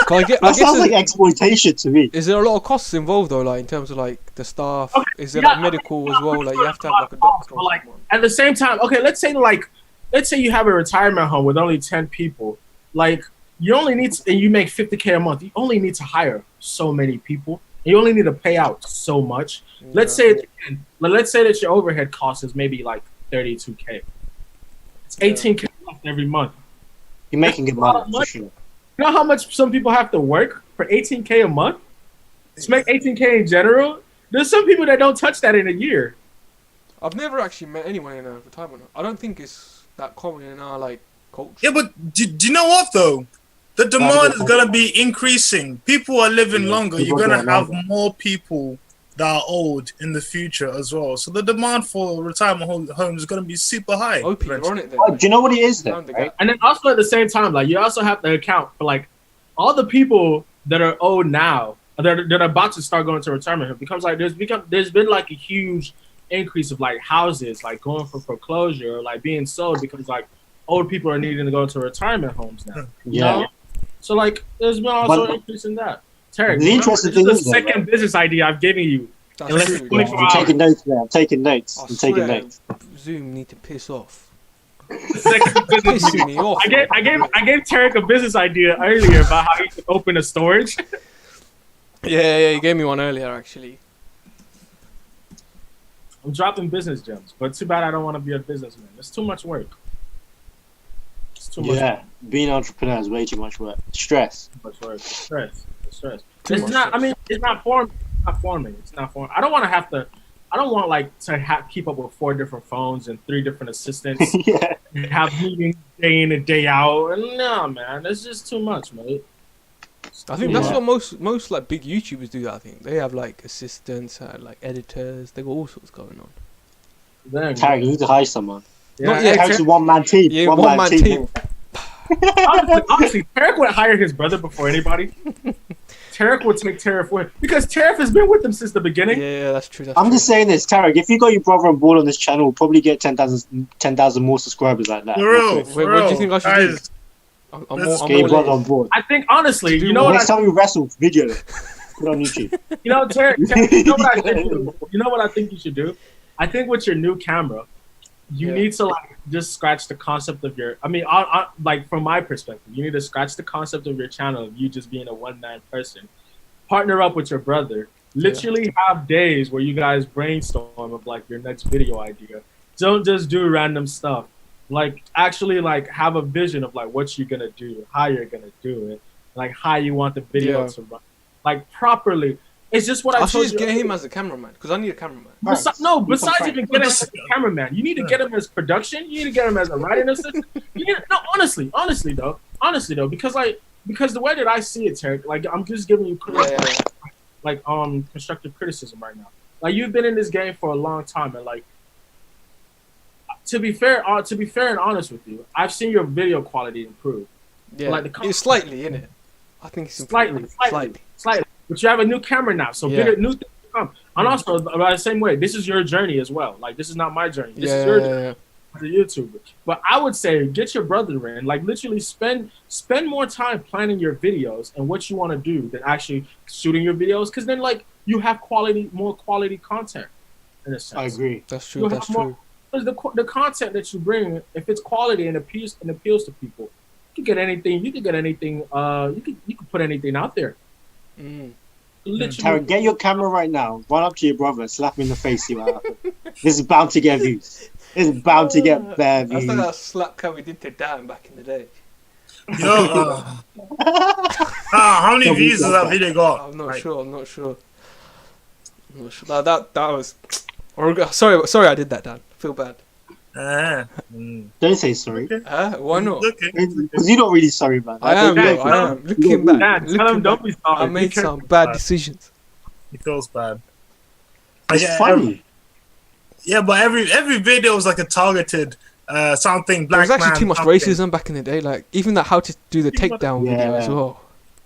Speaker 1: That sounds like exploitation to me.
Speaker 2: Is there a lot of costs involved though, like in terms of like the staff? Okay, is there like medical as well? Like you have to have like a doctor.
Speaker 6: But like at the same time, okay, let's say you have a retirement home with only 10 people. Like you only need and you make $50,000 a month. You only need to hire so many people. You only need to pay out so much. Yeah. Let's say that your overhead cost is maybe like $32,000. It's $18,000 every month.
Speaker 1: You're making good money. For sure.
Speaker 6: You know how much some people have to work for $18,000 a month? To make $18,000 in general, there's some people that don't touch that in a year.
Speaker 2: I've never actually met anyone in a retirement home. I don't think it's that common in our like culture.
Speaker 4: Yeah, but do you know what though? The demand is gonna be increasing. People are living longer. You're gonna have more people that are old in the future as well. So the demand for retirement homes is gonna be super high.
Speaker 2: Oh, people on it then.
Speaker 1: Do you know what it is then? Right?
Speaker 6: And then also at the same time, like you also have to account for like all the people that are old now that are about to start going to retirement home. Becomes like there's been like a huge increase of like houses like going for foreclosure or like being sold because like old people are needing to go to retirement homes now. You know? So like there's been also an increase in that. Tarek,
Speaker 1: the interesting thing
Speaker 6: is
Speaker 1: the
Speaker 6: second business idea I've given you.
Speaker 1: I'm taking notes, man. I'm taking notes.
Speaker 2: Zoom need to piss off.
Speaker 6: Pissing me off. I gave Tarek a business idea earlier about how he could open a storage.
Speaker 2: Yeah, you gave me one earlier actually.
Speaker 6: I'm dropping business gems, but too bad I don't want to be a businessman. It's too much work.
Speaker 1: Being an entrepreneur is way too much work. Stress.
Speaker 6: Too much work. Stress. It's not. I mean, it's not forming. It's not forming. I don't want to have to. I don't want like to keep up with 4 different phones and 3 different assistants. And have meetings day in and day out. No, man, it's just too much, mate.
Speaker 2: I think that's what most like big YouTubers do. I think they have like assistants, like editors. They got all sorts going on.
Speaker 1: Tarek, you need to hire someone.
Speaker 2: Not yet.
Speaker 1: Tarek's a one-man team.
Speaker 2: Yeah, one-man team.
Speaker 6: Honestly, Tarek would hire his brother before anybody. Tarek would take Tarek with because Tarek has been with him since the beginning.
Speaker 2: Yeah, that's true.
Speaker 1: I'm just saying this, Tarek. If you got your brother on board on this channel, we'll probably get 10,000 more subscribers like that.
Speaker 2: Wait, what do you think I should do?
Speaker 1: Get your brother on board.
Speaker 6: I think honestly, you know
Speaker 1: next time we wrestle, video it. Put it on YouTube.
Speaker 6: You know, Tarek, you know what I think? You know what I think you should do? I think with your new camera, you need to like just scratch the concept of your. I mean, like from my perspective, you need to scratch the concept of your channel of you just being a one-man person. Partner up with your brother. Literally have days where you guys brainstorm of like your next video idea. Don't just do random stuff. Like actually like have a vision of like what you're gonna do, how you're gonna do it, like how you want the video to run, like properly. It's just what I
Speaker 2: should just get him as a cameraman because I need a cameraman.
Speaker 6: Besides even getting him as a cameraman, you need to get him as production. You need to get him as a writing assistant. Honestly though, because the way that I see it, Tarek, like I'm just giving you credit. constructive criticism right now. Like you've been in this game for a long time, and like to be fair and honest with you, I've seen your video quality improve.
Speaker 2: Yeah,
Speaker 6: like
Speaker 2: it's slightly, isn't it? I think it's
Speaker 6: slightly. But you have a new camera now, so bigger new things come. And also, by the same way, this is your journey as well. Like this is not my journey. This is your journey as a YouTuber. But I would say get your brother in. Like literally spend more time planning your videos and what you want to do than actually shooting your videos. Because then like you have more quality content. In a sense,
Speaker 1: I agree.
Speaker 2: That's true. That's true.
Speaker 6: Because the content that you bring, if it's quality and appeals to people, you can get anything. You can put anything out there.
Speaker 1: Literally. Tarek, get your camera right now. Run up to your brother and slap him in the face. See what happens. This is bound to get views. This is bound to get bad views.
Speaker 2: That's like that slap cat we did to Dan back in the day.
Speaker 4: Yo, how many views has that video got?
Speaker 2: I'm not sure. No, that was. Sorry, I did that, Dan. I feel bad.
Speaker 1: Don't say sorry.
Speaker 2: Why not?
Speaker 1: Because you're not really sorry, man.
Speaker 2: I am. Looking back,
Speaker 6: tell him don't be sorry.
Speaker 2: I made some bad decisions.
Speaker 4: It feels bad.
Speaker 1: It's funny.
Speaker 4: Yeah, but every video was like a targeted something.
Speaker 2: There was actually
Speaker 4: man,
Speaker 2: too much
Speaker 4: something.
Speaker 2: racism back in the day. Like even that how to do the takedown video as well.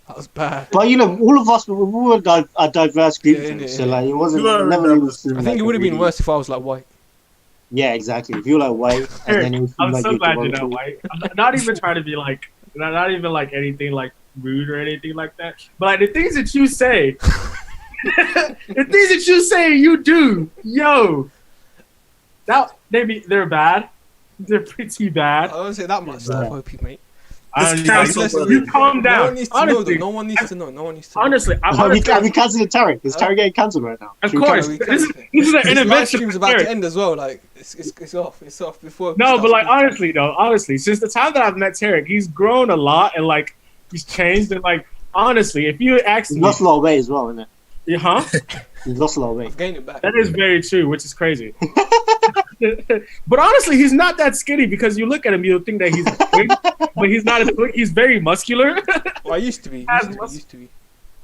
Speaker 2: That was bad.
Speaker 1: But you know, all of us we were a diverse group, so like it wasn't. Never really seemed
Speaker 2: I think it would have been worse if I was like white.
Speaker 1: Yeah, exactly. If you're like white, and then it would
Speaker 6: I'm
Speaker 1: like
Speaker 6: so glad you're not white. I'm not even trying to be like, not even like anything like rude or anything like that. But like the things that you say, you do, yo, that they're bad. They're pretty bad.
Speaker 2: I don't say that much stuff, OP, mate.
Speaker 6: You calm down.
Speaker 2: No one needs to know.
Speaker 6: Honestly,
Speaker 1: Are we cancelling Tarek? Is Tarek getting cancelled right now?
Speaker 6: Of course. This is an intervention.
Speaker 2: Stream's about to end as well. Like it's off. It's off before.
Speaker 6: No, but like honestly, since the time that I've met Tarek, he's grown a lot and like he's changed and like honestly, if you ask me,
Speaker 1: he lost a lot of weight as well, isn't it?
Speaker 6: Yeah, huh?
Speaker 1: He lost a lot of weight.
Speaker 2: I've gained it back.
Speaker 6: That is very true, which is crazy. But honestly, he's not that skinny because you look at him, you'll think that he's big, but he's not as big. He's very muscular.
Speaker 2: Well, I used to be.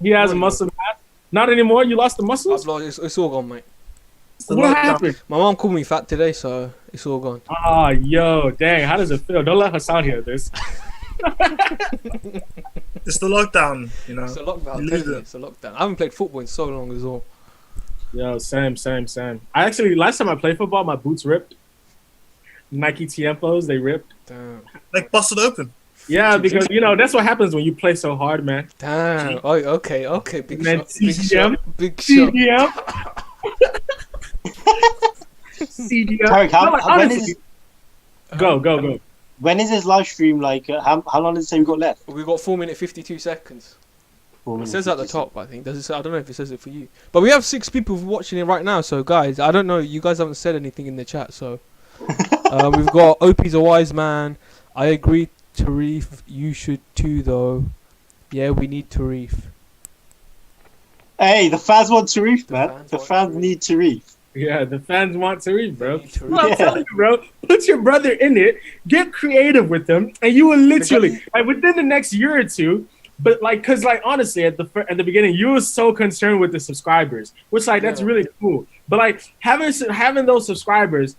Speaker 6: He has muscle mass. Not anymore. You lost the muscles.
Speaker 2: It's all gone, mate.
Speaker 6: What happened?
Speaker 2: My mom called me fat today, so it's all gone.
Speaker 6: Ah, yo, dang! How does it feel? Don't let Hassan hear this.
Speaker 4: It's the lockdown, you know.
Speaker 2: It's a lockdown. It's a lockdown. I haven't played football in so long as well.
Speaker 6: Yo, same. I actually last time I played football, my boots ripped. Nike Tiempos, they ripped.
Speaker 2: Damn.
Speaker 4: Like busted open.
Speaker 6: Yeah, because you know that's what happens when you play so hard, man.
Speaker 2: Damn. Oh, okay. Big shot.
Speaker 6: CDM. CDM.
Speaker 1: Tarek, when is
Speaker 6: Go.
Speaker 1: When is this live stream? Like, how long does it say we got left?
Speaker 2: We got 4 minutes 52 seconds.
Speaker 1: 4 minutes.
Speaker 2: It says at the top, I think. Does it say? I don't know if it says it for you. But we have 6 people watching it right now. So guys, I don't know. You guys haven't said anything in the chat. So we've got OP's a wise man. I agree, Tarif. You should too, though. Yeah, we need Tarif.
Speaker 1: Hey, the fans want Tarif, man. The fans need Tarif.
Speaker 6: Yeah, the fans want Tarif, bro. Well, I'm telling you, bro. Put your brother in it. Get creative with him, and you will literally, like, within the next year or two. But like, cause like honestly, at the beginning, you were so concerned with the subscribers, which like that's really cool. But like having those subscribers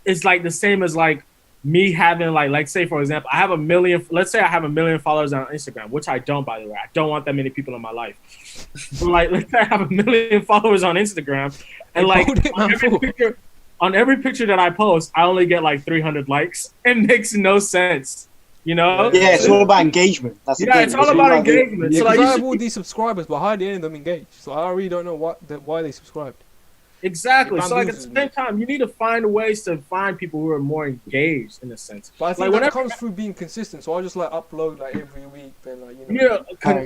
Speaker 6: is like the same as like me having like say for example, I have 1 million. Let's say I have 1 million followers on Instagram, which I don't, by the way. I don't want that many people in my life. But like, let's say I have 1 million followers on Instagram, and like on every picture that I post, I only get like 300 likes. It makes no sense. You know?
Speaker 1: Yeah, it's all about engagement. That's
Speaker 6: it's all about engagement.
Speaker 2: Yeah,
Speaker 6: so
Speaker 2: like,
Speaker 6: like,
Speaker 2: I have all these subscribers, but hardly any of them engage. So I really don't know why they subscribed.
Speaker 6: Exactly. So like at the same time, you need to find ways to find people who are more engaged in a sense.
Speaker 2: But I think
Speaker 6: like,
Speaker 2: that comes through being consistent. So I just like upload like every week, then like you know.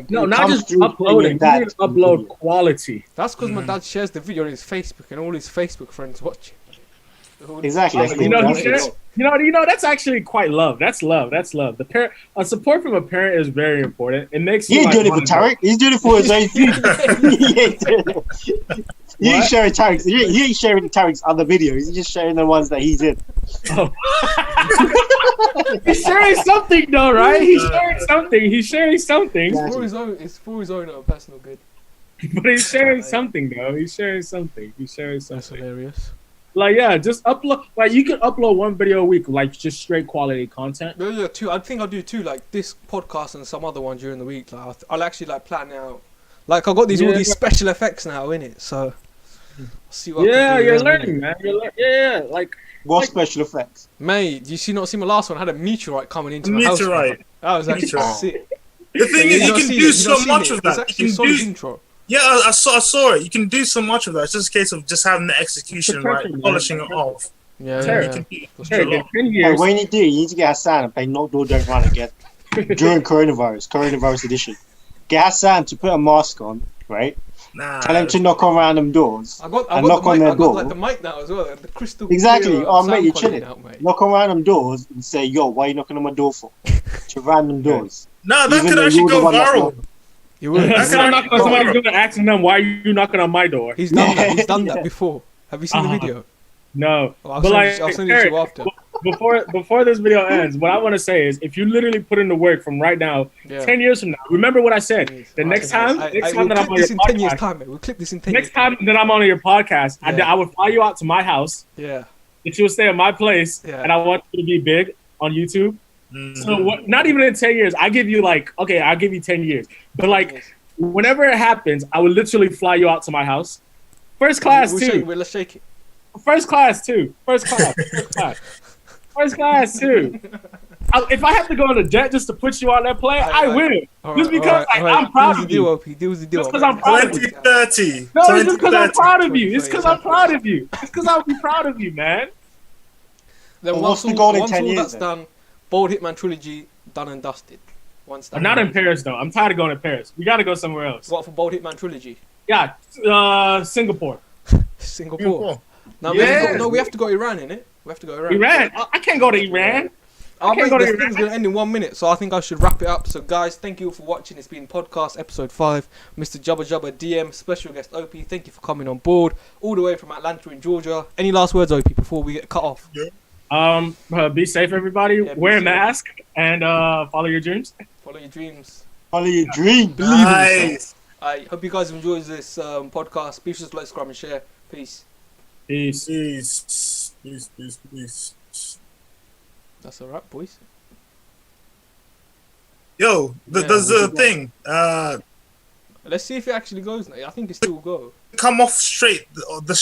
Speaker 6: No, not just uploading. You need to upload quality.
Speaker 2: That's because my dad shares the video on his Facebook, and all his Facebook friends watch it.
Speaker 1: Exactly.
Speaker 6: You know, that's actually quite love. That's love. The parent, support from a parent is very important. It makes
Speaker 1: you ain't doing it for Tarek. He's doing it for his own food. You ain't sharing Tarek's. You ain't sharing Tarek's other videos. You're just sharing the ones that he's in.
Speaker 6: Oh. He's sharing something, though, right? He's sharing something.
Speaker 2: It's for his own personal good.
Speaker 6: But he's sharing something though. He's sharing something.
Speaker 2: That's hilarious.
Speaker 6: Like yeah, just upload. Like you can upload one video a week, like just straight quality content.
Speaker 2: Yeah, two. I think I'll do two, like this podcast and some other one during the week. Like I'll actually like plan out. Like I got all these special effects now in it, so I'll see what. I can do
Speaker 6: you're learning, man. Yeah, like.
Speaker 1: What special effects?
Speaker 2: Mate, did you not see my last one? I had a meteorite coming into my house.
Speaker 4: Meteorite.
Speaker 2: That was actually sick.
Speaker 4: The thing is, you can do so much of that.
Speaker 2: You can do intro.
Speaker 4: Yeah, I saw it. You can do so much of that. It's just a case of just having the execution right, polishing it off.
Speaker 2: Yeah.
Speaker 1: What you need to do, you need to get Hassan and play Knock Door Don't Run again during coronavirus edition. Get Hassan to put a mask on, right? Tell him to knock on random doors.
Speaker 2: I got like the mic now as well. The crystal.
Speaker 1: Exactly. Oh mate, you're chilling. Knock on random doors and say, "Yo, why are you knocking on my door for?" To random doors.
Speaker 4: No, that could actually go viral.
Speaker 2: You would.
Speaker 6: Somebody's gonna ask them, "Why are you knocking on my door?"
Speaker 2: He's done that. He's done that before. Have you seen the video?
Speaker 6: No.
Speaker 2: I'll send it to you after.
Speaker 6: Before this video ends, what I want to say is, if you literally put in the work from right now, 10 years from now, remember what I said. The next time that I'm on your podcast, 10 years time,
Speaker 2: we'll clip this in 10
Speaker 6: next time that I'm on your podcast, I would fly you out to my house.
Speaker 2: Yeah.
Speaker 6: That you would stay at my place, and I want you to be big on YouTube. So not even in 10 years, I give you I'll give you 10 years. But whenever it happens, I would literally fly you out to my house. First class too.
Speaker 2: Let's shake it.
Speaker 6: First class too. First class too. If I have to go on a jet just to put you on that plane, I will. Just because I'm proud of you. Just because I'm proud of you.
Speaker 4: 2030.
Speaker 6: No, it's just because I'm proud of you. It's because I'm proud of you. It's because I'll be proud of you, man.
Speaker 2: Then once all that's done, Bold Hitman Trilogy done and dusted.
Speaker 6: I'm not in Paris though. I'm tired of going to Paris. We got to go somewhere else.
Speaker 2: What for Bold Hitman Trilogy?
Speaker 6: Yeah, Singapore.
Speaker 2: Singapore. No, we have to go Iran, innit? We have to go Iran.
Speaker 6: Iran? I can't go to Iran.
Speaker 2: This thing's going to end in 1 minute, so I think I should wrap it up. So, guys, thank you all for watching. It's been podcast episode 5. Mr. Jubba DM, special guest OP. Thank you for coming on board, all the way from Atlanta in Georgia. Any last words, OP, before we get cut off?
Speaker 6: Be safe, everybody. Wear a mask and follow your dreams.
Speaker 2: Follow your dreams.
Speaker 1: Follow your dreams.
Speaker 2: Believe in yourself. I hope you guys enjoy this podcast. Be sure to like, subscribe, and share. Peace.
Speaker 4: Peace.
Speaker 2: That's a wrap, boys.
Speaker 4: Yo, there's a thing.
Speaker 2: Let's see if it actually goes now. I think it still will go.
Speaker 4: Come off straight. The